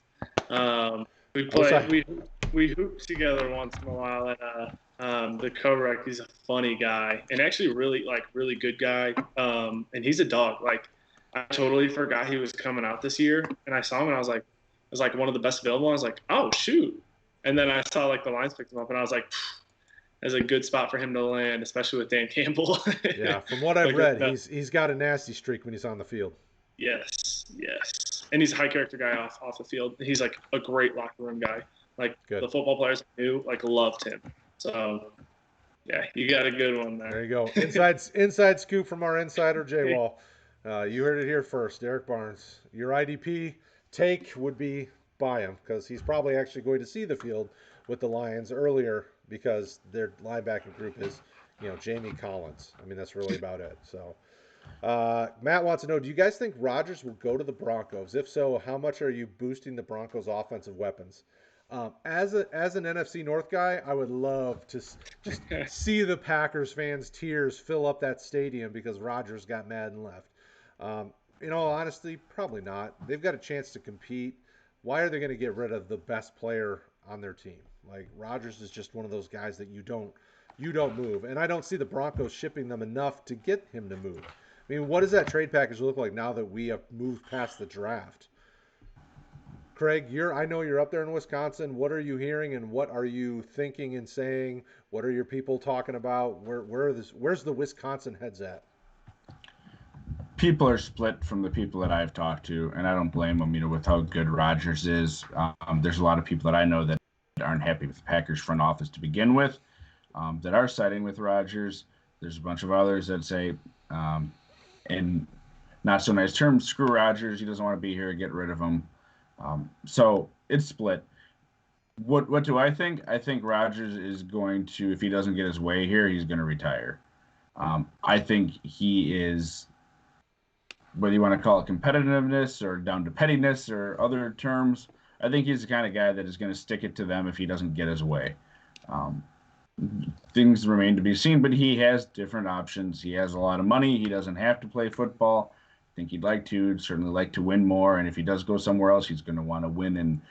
We hooped together once in a while at the co-rec. He's a funny guy and actually really good guy. And he's a dog. Like, I totally forgot he was coming out this year, and I saw him and I was like, it was like one of the best available. I was like, oh shoot! And then I saw like the Lions picked him up, and I was like, there's a good spot for him to land, especially with Dan Campbell. Yeah, from what I've read, he's got a nasty streak when he's on the field. Yes, and he's a high character guy off the field. He's like a great locker room guy. Like, good. The football players I knew loved him. So yeah, you got a good one there. There you go. Inside scoop from our insider Jay Wall. You heard it here first, Derek Barnes. Your IDP take would be buy him because he's probably actually going to see the field with the Lions earlier because their linebacking group is, Jamie Collins. I mean, that's really about it. So, Matt wants to know: do you guys think Rodgers will go to the Broncos? If so, how much are you boosting the Broncos' offensive weapons? As an NFC North guy, I would love to just see the Packers fans' tears fill up that stadium because Rodgers got mad and left. In all honesty, probably not. They've got a chance to compete. Why are they going to get rid of the best player on their team? Like Rodgers is just one of those guys that you don't move, and I don't see the Broncos shipping them enough to get him to move. I mean, what does that trade package look like now that we have moved past the draft? Kraig, I know you're up there in Wisconsin. What are you hearing and what are you thinking and saying? What are your people talking about? Where's the Wisconsin heads at? People are split from the people that I've talked to, and I don't blame them, with how good Rodgers is. There's a lot of people that I know that aren't happy with the Packers front office to begin with, that are siding with Rodgers. There's a bunch of others that say, in not so nice terms, screw Rodgers. He doesn't want to be here. Get rid of him. So it's split. What do I think? I think Rodgers is going to, if he doesn't get his way here, he's going to retire. I think he is, whether you want to call it competitiveness or down to pettiness or other terms, I think he's the kind of guy that is going to stick it to them if he doesn't get his way. Things remain to be seen, but he has different options. He has a lot of money. He doesn't have to play football. I think he'd like to, certainly like to win more. And if he does go somewhere else, he's going to want to win and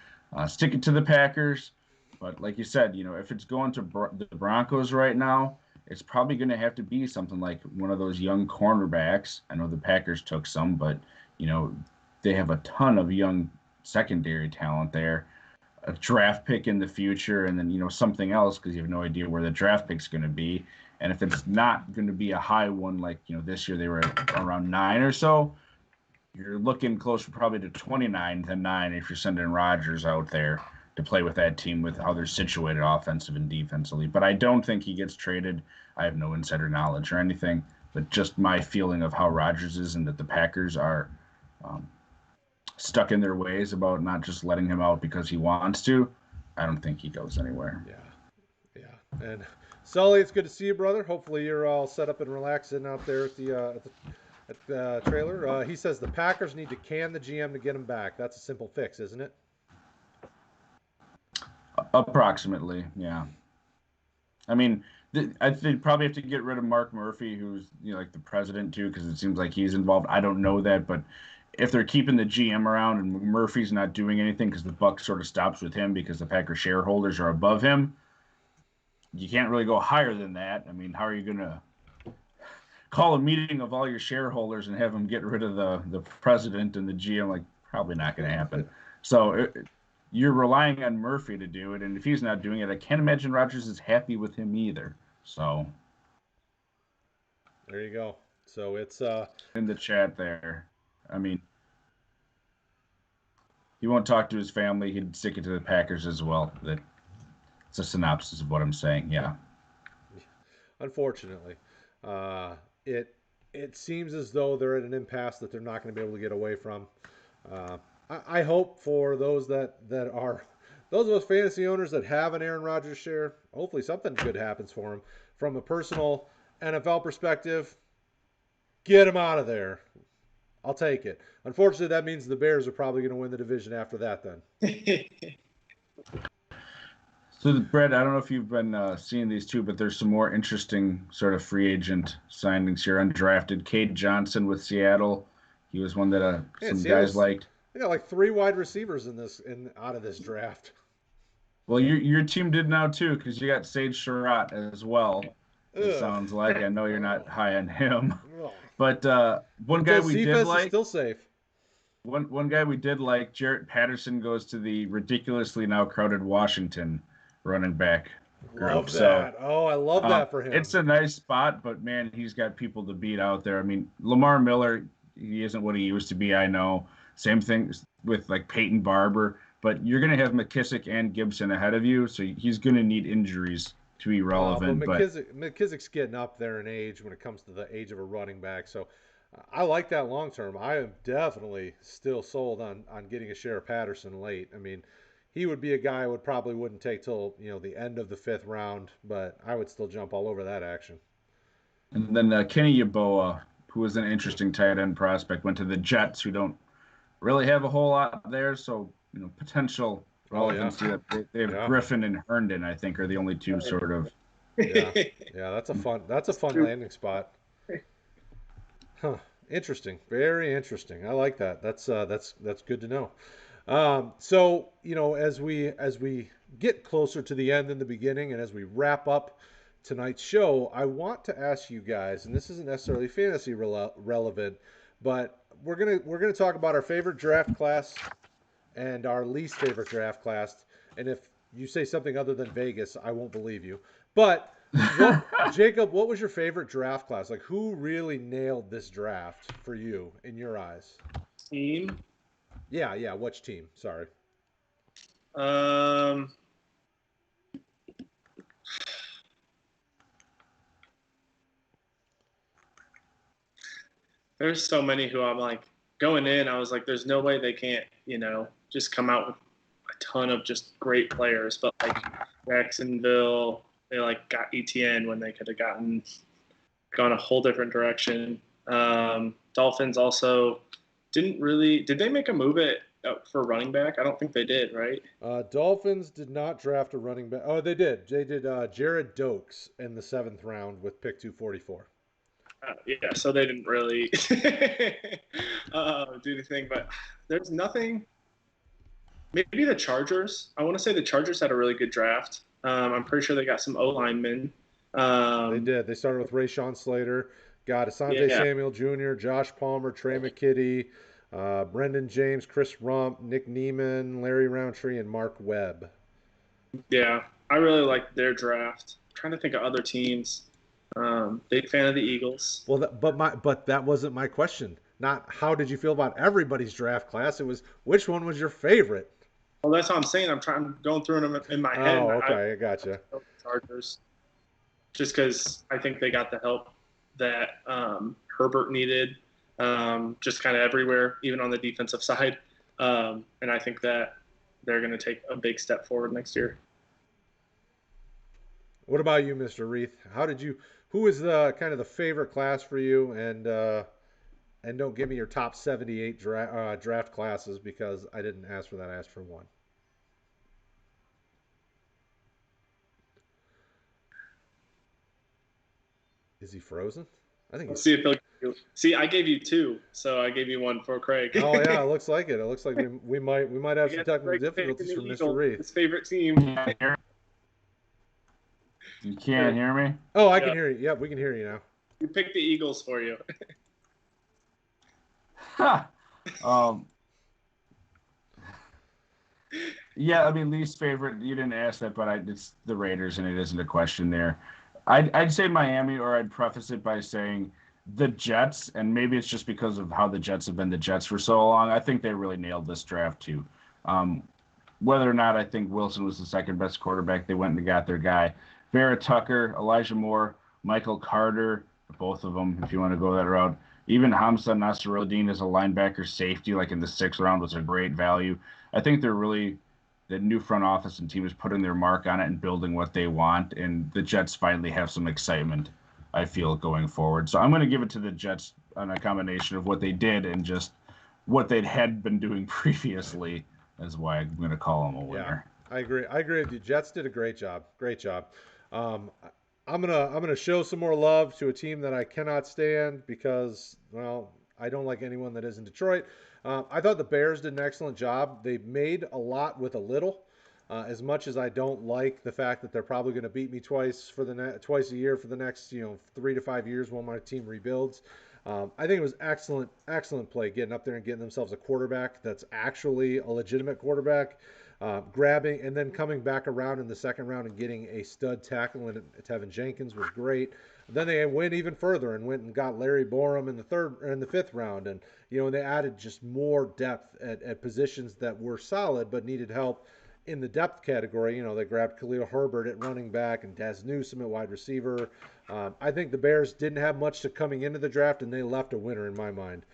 stick it to the Packers. But like you said, if it's going to the Broncos right now, it's probably going to have to be something like one of those young cornerbacks. I know the Packers took some, but, they have a ton of young secondary talent there. A draft pick in the future, and then, something else because you have no idea where the draft pick's going to be. And if it's not going to be a high one, like, this year they were around 9 or so, you're looking closer probably to 29 than 9 if you're sending Rodgers out there to play with that team with how they're situated offensive and defensively. But I don't think he gets traded. I have no insider knowledge or anything, but just my feeling of how Rodgers is and that the Packers are stuck in their ways about not just letting him out because he wants to. I don't think he goes anywhere. Yeah. And Sully, it's good to see you, brother. Hopefully you're all set up and relaxing out there at the trailer. He says the Packers need to can the GM to get him back. That's a simple fix, isn't it? Approximately, yeah. I mean, I think probably have to get rid of Mark Murphy, who's like the president too, because it seems like he's involved. I don't know that, but if they're keeping the GM around and Murphy's not doing anything because the buck sort of stops with him because the Packer shareholders are above him, you can't really go higher than that. I mean, how are you going to call a meeting of all your shareholders and have them get rid of the president and the GM? Like, probably not going to happen. So you're relying on Murphy to do it, and if he's not doing it, I can't imagine Rodgers is happy with him either. So there you go. So it's in the chat there. I mean, he won't talk to his family. He'd stick it to the Packers as well. It's a synopsis of what I'm saying. Yeah. Unfortunately, it seems as though they're at an impasse that they're not going to be able to get away from. I hope for those that are those of us fantasy owners that have an Aaron Rodgers share, hopefully something good happens for him. From a personal NFL perspective, get him out of there. I'll take it. Unfortunately, that means the Bears are probably going to win the division after that then. So, Brett, I don't know if you've been seeing these two, but there's some more interesting sort of free agent signings here. Undrafted Cade Johnson with Seattle. He was one that some guys liked. They got like 3 wide receivers out of this draft. Well, your team did now too, because you got Sage Surratt as well. It sounds like. I know you're not high on him. But one guy we did like, is still safe. One guy we did like, Jarrett Patterson goes to the ridiculously now crowded Washington running back group. Love that. I love that for him. It's a nice spot, but man, he's got people to beat out there. I mean, Lamar Miller, he isn't what he used to be. I know. Same thing with like Peyton Barber, but you're going to have McKissick and Gibson ahead of you, so he's going to need injuries to be relevant. But McKissick's getting up there in age when it comes to the age of a running back. So I like that long term. I am definitely still sold on getting a share of Patterson late. I mean, he would be a guy I would probably wouldn't take till the end of the fifth round, but I would still jump all over that action. And then Kenny Yeboah, who was an interesting tight end prospect, went to the Jets, who don't really have a whole lot there. So, potential Oh yeah, relevancy that they have yeah, Griffin and Herndon, I think, are the only two sort of. yeah, yeah. That's a fun landing spot. Huh. Interesting. Very interesting. I like that. That's good to know. So as we get closer to the end and the beginning, and as we wrap up tonight's show, I want to ask you guys, and this isn't necessarily fantasy relevant, but we're gonna talk about our favorite draft class and our least favorite draft class. And if you say something other than Vegas, I won't believe you. But Jacob, what was your favorite draft class? Like, who really nailed this draft for you in your eyes? Team. Yeah, yeah. Which team? Sorry. Um, there's so many who I'm like going in. I was like, there's no way they can't, just come out with a ton of just great players. But like Jacksonville, they like got ETN when they could have gone a whole different direction. Dolphins also didn't really. Did they make a move for running back? I don't think they did, right? Dolphins did not draft a running back. Oh, they did. They did Jared Dokes in the seventh round with pick 244. Yeah, so they didn't really do anything. But there's nothing. Maybe the Chargers. I want to say the Chargers had a really good draft. I'm pretty sure they got some O linemen. They did. They started with Rashawn Slater, got Asante Yeah, Samuel Jr., Josh Palmer, Trey McKitty, Brendan James, Chris Rump, Nick Neiman, Larry Roundtree, and Mark Webb. yeah. I really like their draft. I'm trying to think of other teams. Big fan of the Eagles. Well, but that wasn't my question. Not how did you feel about everybody's draft class. It was which one was your favorite. Well, that's what I'm saying. I'm going through them in my head. Oh, And okay, I gotcha. the Chargers, just because I think they got the help that Herbert needed, just kind of everywhere, even on the defensive side. And I think that they're going to take a big step forward next year. What about you, Mr. Reith? How did you? Who was the kind of the favorite class for you? And don't give me your top 78 draft classes because I didn't ask for that. I asked for one. Is he frozen? I think Let's he's. see if they'll see. I gave you two, so I gave you one for Kraig. Oh yeah, it looks like it. It looks like we might have I some guess technical Kraig difficulties picking from the Mr. Eagles, Reith. his favorite team. You can't hear me? Oh, I can Yeah, hear you. Yep, we can hear you now. we picked the Eagles for you. Ha! Um, yeah, I mean, least favorite. You didn't ask that, but it's the Raiders, and it isn't a question there. I'd say Miami, or I'd preface it by saying the Jets, and maybe it's just because of how the Jets have been the Jets for so long. I think they really nailed this draft too. Um, whether or not I think Wilson was the second best quarterback, they went and got their guy. Vera Tucker, Elijah Moore, Michael Carter, both of them, if you want to go that route. Even Hamza Nasruddin as a linebacker safety, like in the sixth round, was a great value. I think they're really the new front office and team is putting their mark on it and building what they want. And the Jets finally have some excitement, I feel, going forward. So I'm going to give it to the Jets on a combination of what they did and just what they had been doing previously. That's why I'm going to call them a Yeah, winner. I agree. I agree with you. Jets did a great job. Great job. Um, I'm gonna show some more love to a team that I cannot stand because, well, I don't like anyone that is in Detroit. I thought the Bears did an excellent job. They made a lot with a little. As much as I don't like the fact that they're probably going to beat me twice a year for the next 3 to 5 years while my team rebuilds. I think it was excellent, excellent play getting up there and getting themselves a quarterback that's actually a legitimate quarterback, grabbing and then coming back around in the second round and getting a stud tackle in Tevin Jenkins was great. Then they went even further and went and got Larry Borum in the fifth round, and they added just more depth at positions that were solid but needed help. in the depth category, they grabbed Khalil Herbert at running back and Dez Newsome at wide receiver. I think the Bears didn't have much to coming into the draft, and they left a winner in my mind.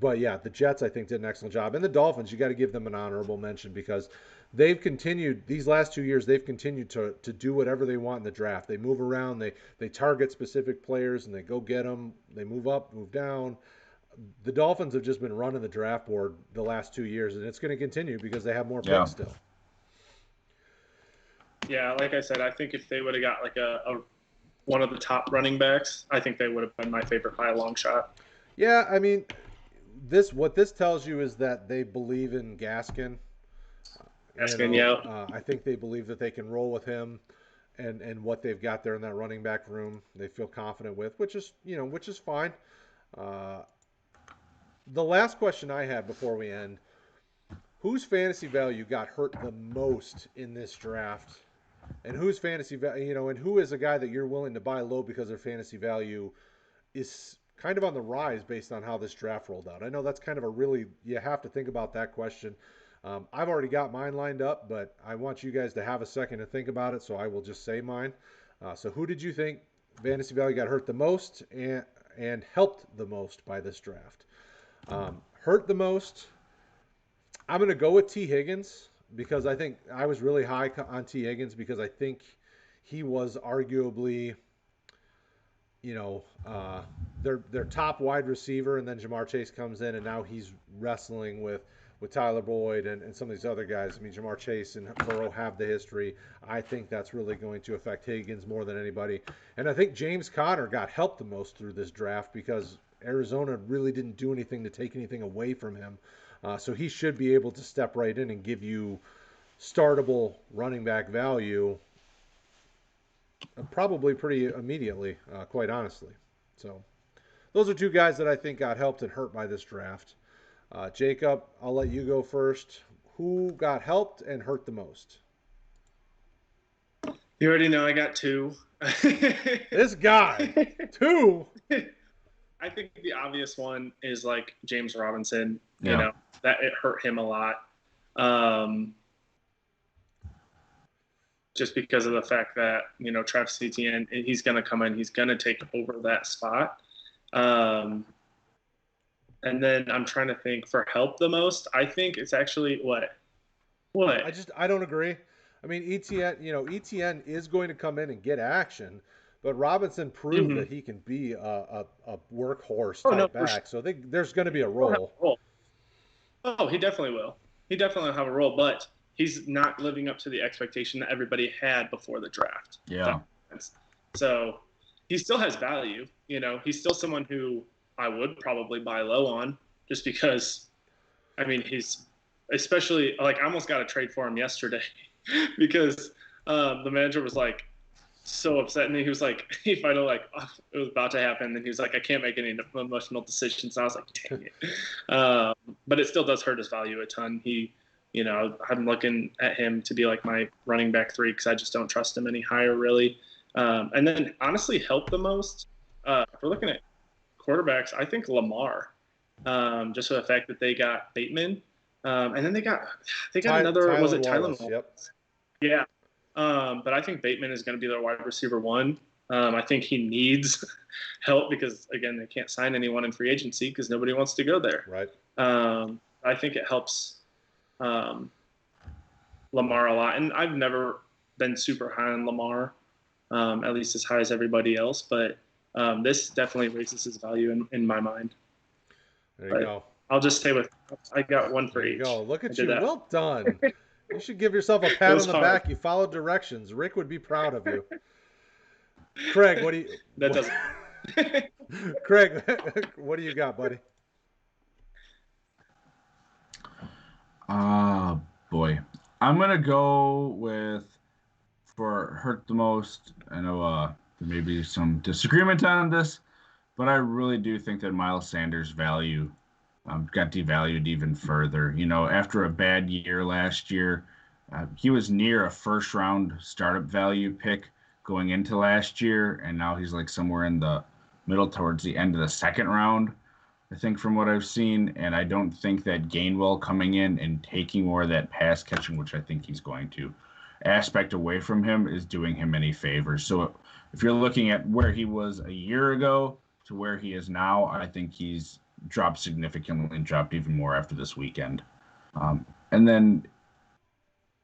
But yeah, the Jets I think did an excellent job, and the Dolphins, you got to give them an honorable mention because they've continued these last 2 years. They've continued to do whatever they want in the draft. They move around, they target specific players, and they go get them. They move up, move down. The Dolphins have just been running the draft board the last 2 years, and it's going to continue because they have more picks still. Yeah, like I said, I think if they would have got like a one of the top running backs, I think they would have been my favorite by a long shot. Yeah, I mean, what this tells you is that they believe in Gaskin. I think they believe that they can roll with him and what they've got there in that running back room. They feel confident with, which is fine. The last question I have before we end, whose fantasy value got hurt the most in this draft? And whose fantasy value, and who is a guy that you're willing to buy low because their fantasy value is kind of on the rise based on how this draft rolled out? I know that's kind of you have to think about that question. I've already got mine lined up, but I want you guys to have a second to think about it, so I will just say mine. So who did you think fantasy value got hurt the most and helped the most by this draft? Hurt the most, I'm going to go with T. Higgins because I think I was really high on T. Higgins because I think he was arguably, their top wide receiver, and then Jamar Chase comes in, and now he's wrestling with Tyler Boyd and some of these other guys. I mean, Jamar Chase and Burrow have the history. I think that's really going to affect Higgins more than anybody. And I think James Conner got helped the most through this draft because Arizona really didn't do anything to take anything away from him. So he should be able to step right in and give you startable running back value probably pretty immediately, quite honestly. So those are two guys that I think got helped and hurt by this draft. Jacob, I'll let you go first. Who got helped and hurt the most? You already know I got two. This guy, two. I think the obvious one is like James Robinson. Yeah. That it hurt him a lot. Just because of the fact that, Travis Etienne, he's going to come in, he's going to take over that spot. And then I'm trying to think for help the most. I think it's actually what? I don't agree. I mean, Etienne is going to come in and get action, but Robinson proved that he can be a workhorse type back. So there's going to be a role. Oh, he definitely will. He definitely will have a role, but he's not living up to the expectation that everybody had before the draft. Yeah. So he still has value. He's still someone who I would probably buy low on just because, I mean, he's especially like I almost got a trade for him yesterday because the manager was like so upset, and he was like, he finally it was about to happen, and he was like, I can't make any emotional decisions. And I was like, dang it. But it still does hurt his value a ton. I'm looking at him to be like my running back 3 because I just don't trust him any higher really. And then honestly help the most. If we're looking at quarterbacks, I think Lamar, just for the fact that they got Bateman, and then they got another. Was it Tyler Wallace? Yep. Yeah. But I think Bateman is going to be their wide receiver 1. I think he needs help because again they can't sign anyone in free agency because nobody wants to go there. Right. I think it helps Lamar a lot, and I've never been super high on Lamar, at least as high as everybody else. But this definitely raises his value in my mind. There you go. I'll just stay with. I got one for each. Go. Look at you. Well done. You should give yourself a pat on the back. You followed directions. Rick would be proud of you. Kraig, what do you? That doesn't. Kraig, what do you got, buddy? Boy. I'm going to go with, for hurt the most, I know there may be some disagreement on this, but I really do think that Miles Sanders' value got devalued even further. After a bad year last year, he was near a first-round startup value pick going into last year, and now he's like somewhere in the middle towards the end of the second round. I think, from what I've seen, and I don't think that Gainwell coming in and taking more of that pass catching, which I think he's going to, aspect away from him is doing him any favors. So if you're looking at where he was a year ago to where he is now, I think he's dropped significantly and dropped even more after this weekend. And then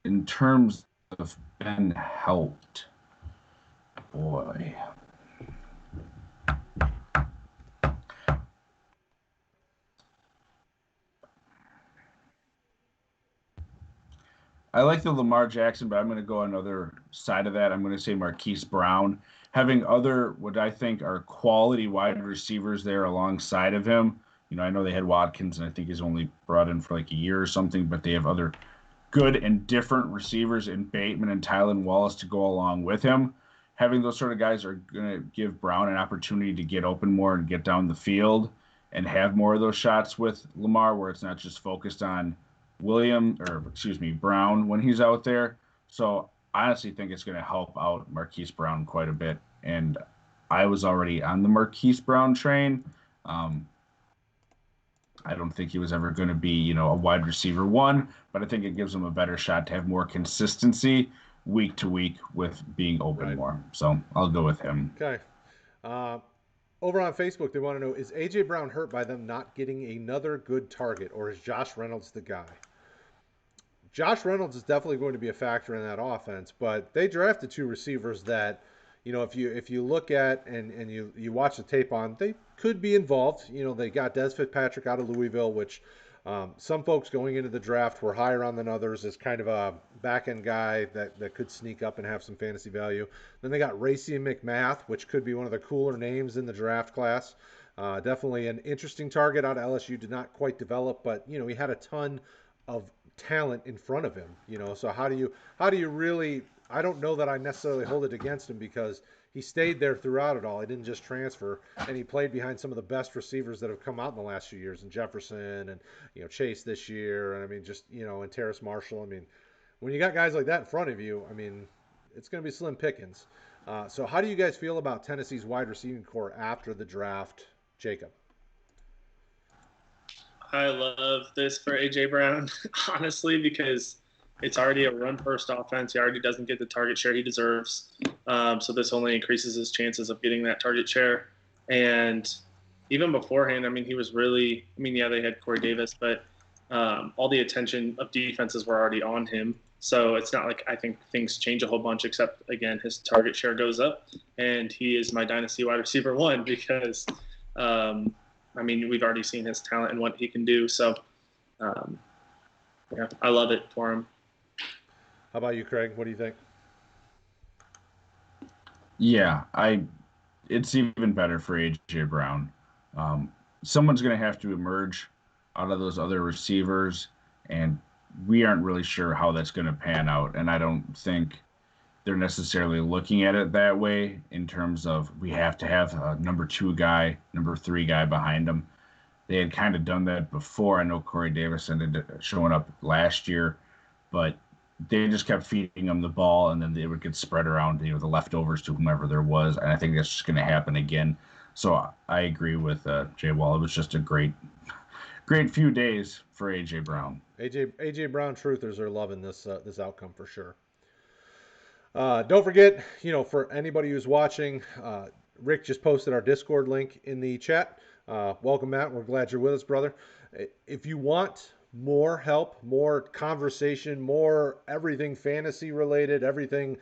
in terms of Ben helped, boy. I like the Lamar Jackson, but I'm going to go another side of that. I'm going to say Marquise Brown. Having other, what I think are quality wide receivers there alongside of him. I know they had Watkins, and I think he's only brought in for like a year or something, but they have other good and different receivers in Bateman and Tylan Wallace to go along with him. Having those sort of guys are going to give Brown an opportunity to get open more and get down the field and have more of those shots with Lamar, where it's not just focused on Brown when he's out there. So I honestly think it's going to help out Marquise Brown quite a bit. And I was already on the Marquise Brown train. I don't think he was ever going to be, a wide receiver one, but I think it gives him a better shot to have more consistency week to week with being open more. So I'll go with him. Okay. Over on Facebook, they want to know, is A.J. Brown hurt by them not getting another good target, or is Josh Reynolds the guy? Josh Reynolds is definitely going to be a factor in that offense, but they drafted two receivers that, if you look at and you watch the tape on, they could be involved. They got Des Fitzpatrick out of Louisville, which some folks going into the draft were higher on than others as kind of a back-end guy that could sneak up and have some fantasy value. Then they got Racey McMath, which could be one of the cooler names in the draft class. Definitely an interesting target out of LSU. Did not quite develop, but he had a ton of talent in front of him. So how do you really? I don't know that I necessarily hold it against him because he stayed there throughout it all. He didn't just transfer, and he played behind some of the best receivers that have come out in the last few years, and Jefferson and Chase this year, and and Terrace Marshall. When you got guys like that in front of you, it's going to be slim pickings. So how do you guys feel about Tennessee's wide receiving core after the draft, Jacob? I love this for A.J. Brown, honestly, because it's already a run-first offense. He already doesn't get the target share he deserves. So this only increases his chances of getting that target share. And even beforehand, he was really – they had Corey Davis, but all the attention of defenses were already on him. So it's not like I think things change a whole bunch, except, again, his target share goes up. And he is my Dynasty wide receiver one because we've already seen his talent and what he can do. So, I love it for him. How about you, Kraig? What do you think? Yeah, it's even better for A.J. Brown. Someone's going to have to emerge out of those other receivers, and we aren't really sure how that's going to pan out. And I don't think they're necessarily looking at it that way in terms of we have to have a number 2 guy, number 3 guy behind him. They had kind of done that before. I know Corey Davis ended up showing up last year, but they just kept feeding him the ball, and then they would get spread around, the leftovers to whomever there was. And I think that's just going to happen again. So I agree with Jay Wall. It was just a great few days for A.J. Brown. A.J. Brown truthers are loving this outcome for sure. Don't forget, for anybody who's watching, Rick just posted our Discord link in the chat. Welcome, Matt. We're glad you're with us, brother. If you want more help, more conversation, more everything fantasy related, everything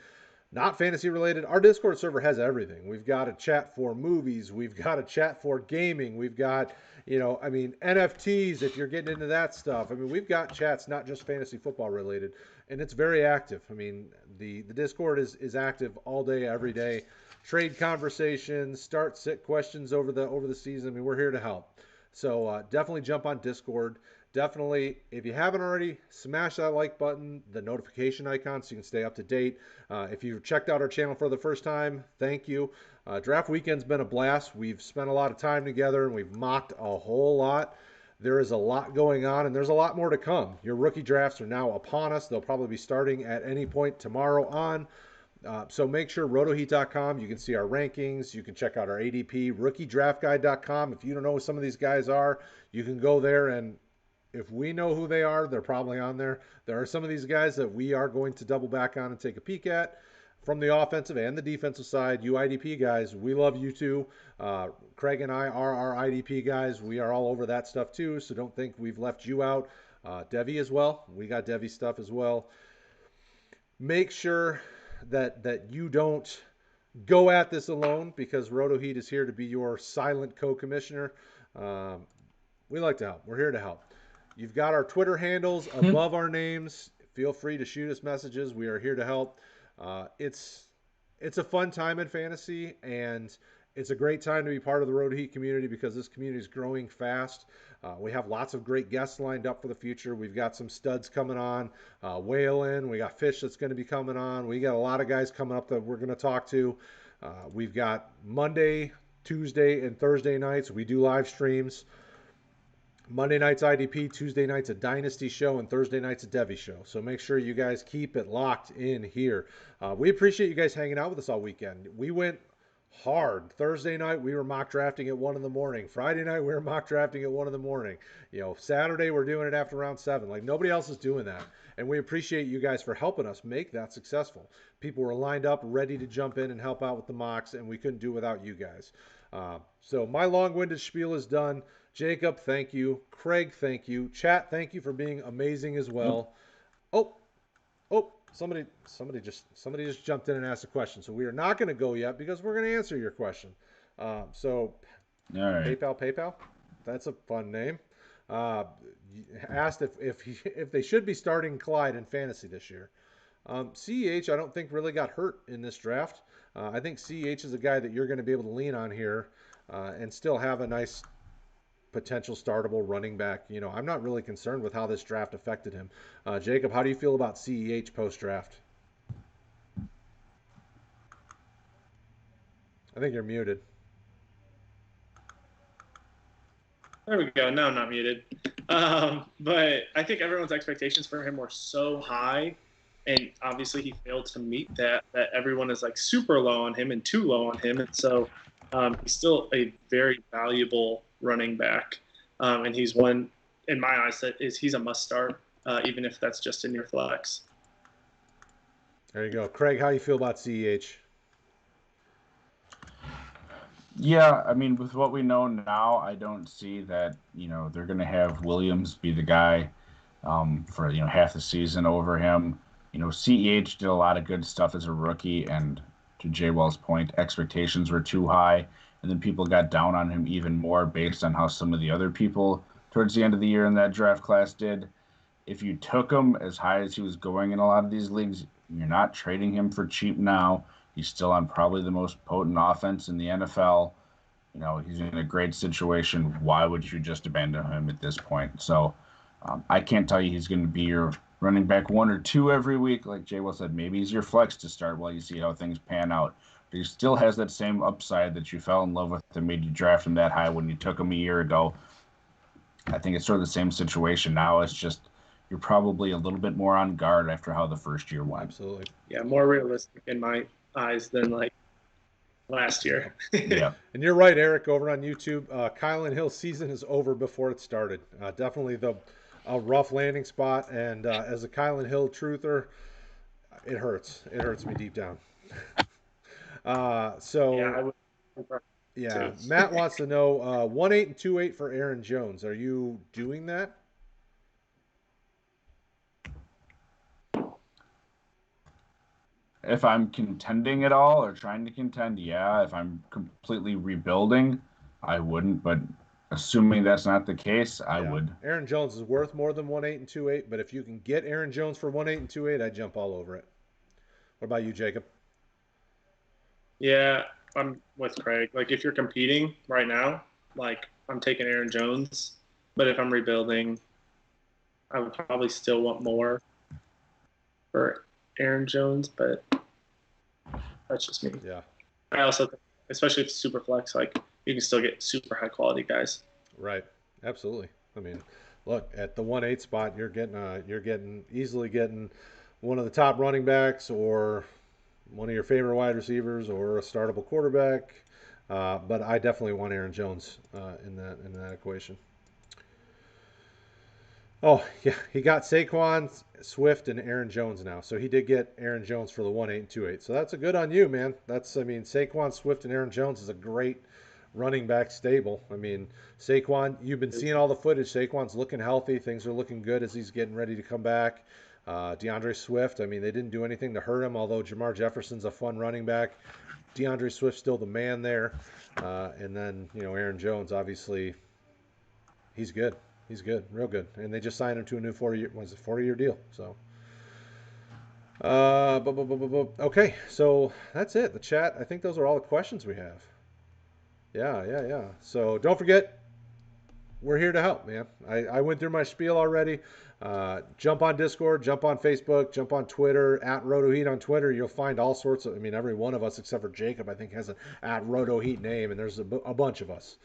not fantasy related, our Discord server has everything. We've got a chat for movies. We've got a chat for gaming. We've got, NFTs if you're getting into that stuff. We've got chats not just fantasy football related, and it's very active. The Discord is active all day, every day. Trade conversations, start sit questions over the season. We're here to help. So definitely jump on Discord. Definitely, if you haven't already, smash that like button, the notification icon so you can stay up to date. If you've checked out our channel for the first time, thank you. Draft weekend's been a blast. We've spent a lot of time together, and we've mocked a whole lot. There is a lot going on, and there's a lot more to come. Your rookie drafts are now upon us. They'll probably be starting at any point tomorrow on. So make sure rotoheat.com, you can see our rankings. You can check out our ADP, rookiedraftguide.com. If you don't know who some of these guys are, you can go there, and if we know who they are, they're probably on there. There are some of these guys that we are going to double back on and take a peek at from the offensive and the defensive side. You IDP guys, we love you too. Kraig and I are our IDP guys. We are all over that stuff too, so don't think we've left you out. Devi as well. We got Devi stuff as well. Make sure that you don't go at this alone, because RotoHeat is here to be your silent co-commissioner. We like to help. We're here to help. You've got our Twitter handles above our names. Feel free to shoot us messages. We are here to help. It's a fun time in fantasy, and it's a great time to be part of the RotoHeat community because this community is growing fast. We have lots of great guests lined up for the future. We've got some studs coming on, Whalen. We got Fish that's going to be coming on. We got a lot of guys coming up that we're going to talk to. We've got Monday, Tuesday, and Thursday nights. We do live streams. Monday night's IDP, Tuesday night's a Dynasty show, and Thursday night's a Devi show. So make sure you guys keep it locked in here. We appreciate you guys hanging out with us all weekend. We went hard. Thursday night, we were mock drafting at 1 in the morning. Friday night, we were mock drafting at 1 in the morning. Saturday, we're doing it after round 7. Like, nobody else is doing that. And we appreciate you guys for helping us make that successful. People were lined up, ready to jump in and help out with the mocks, and we couldn't do it without you guys. So my long-winded spiel is done. Jacob, thank you. Kraig, thank you. Chat, thank you for being amazing as well. Somebody just jumped in and asked a question. So we are not going to go yet because we're going to answer your question. All right. PayPal. That's a fun name. Asked if they should be starting Clyde in fantasy this year. CEH, I don't think really got hurt in this draft. I think CEH is a guy that you're going to be able to lean on here and still have a nice potential startable running back. I'm not really concerned with how this draft affected him. Jacob, how do you feel about CEH post-draft? I think you're muted. There we go. No, I'm not muted. But I think everyone's expectations for him were so high, and obviously he failed to meet that everyone is like super low on him and too low on him. And so he's still a very valuable running back. And he's one, in my eyes, he's a must start, even if that's just in your flex. There you go. Kraig, how you feel about CEH? Yeah, I mean, with what we know now, I don't see that, they're going to have Williams be the guy for, half the season over him. CEH did a lot of good stuff as a rookie, and to Jay Well's point, expectations were too high, and then people got down on him even more based on how some of the other people towards the end of the year in that draft class did. If you took him as high as he was going in a lot of these leagues, you're not trading him for cheap now. He's still on probably the most potent offense in the NFL. He's in a great situation. Why would you just abandon him at this point? So I can't tell you he's going to be your running back 1 or 2 every week. Like Jay Well said, maybe he's your flex to start while you see how things pan out. But he still has that same upside that you fell in love with that made you draft him that high when you took him a year ago. I think it's sort of the same situation now. It's just you're probably a little bit more on guard after how the first year went. Absolutely. Yeah, more realistic in my eyes than like last year. Yeah. And you're right, Eric, over on YouTube. Kylan Hill's season is over before it started. Definitely a rough landing spot. And as a Kylan Hill truther, it hurts. It hurts me deep down. Matt wants to know 1.8 and 2.8 for Aaron Jones. Are you doing that? If I'm contending at all or trying to contend, yeah. If I'm completely rebuilding, I wouldn't. But assuming that's not the case, I would. Aaron Jones is worth more than 1.8 and 2.8, but if you can get Aaron Jones for 1.8 and 2.8, I'd jump all over it. What about you, Jacob? Yeah, I'm with Kraig. Like, if you're competing right now, like, I'm taking Aaron Jones. But if I'm rebuilding, I would probably still want more for Aaron Jones, but that's just me. Yeah. I also think, especially if it's Superflex, like, you can still get super high quality guys. Right. Absolutely. I mean, look, at the 1.8 spot, you're easily getting one of the top running backs, or one of your favorite wide receivers or a startable quarterback. But I definitely want Aaron Jones in that equation. Oh, yeah, he got Saquon, Swift, and Aaron Jones now. So he did get Aaron Jones for the 1-8 and 2-8. So that's a good on you, man. Saquon, Swift, and Aaron Jones is a great running back stable. I mean, Saquon, you've been seeing all the footage. Saquon's looking healthy. Things are looking good as he's getting ready to come back. DeAndre Swift, I mean, they didn't do anything to hurt him, although Jamar Jefferson's a fun running back. DeAndre Swift's still the man there. And then, Aaron Jones, obviously, he's good. He's good, real good. And they just signed him to a new 40-year deal. So, okay, so that's it. The chat, I think those are all the questions we have. Yeah. So don't forget, we're here to help, man. I went through my spiel already. Jump on Discord, jump on Facebook, jump on Twitter, at RotoHeat on Twitter. You'll find all sorts of, every one of us except for Jacob, I think, has an at RotoHeat name, and there's a bunch of us.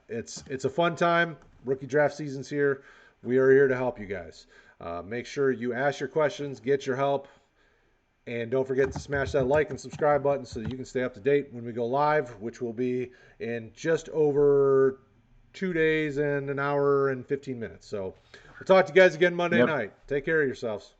It's a fun time. Rookie draft season's here. We are here to help you guys. Make sure you ask your questions, get your help, and don't forget to smash that like and subscribe button so that you can stay up to date when we go live, which will be in just over 2 days and an hour and 15 minutes. So we'll talk to you guys again Monday night. Take care of yourselves.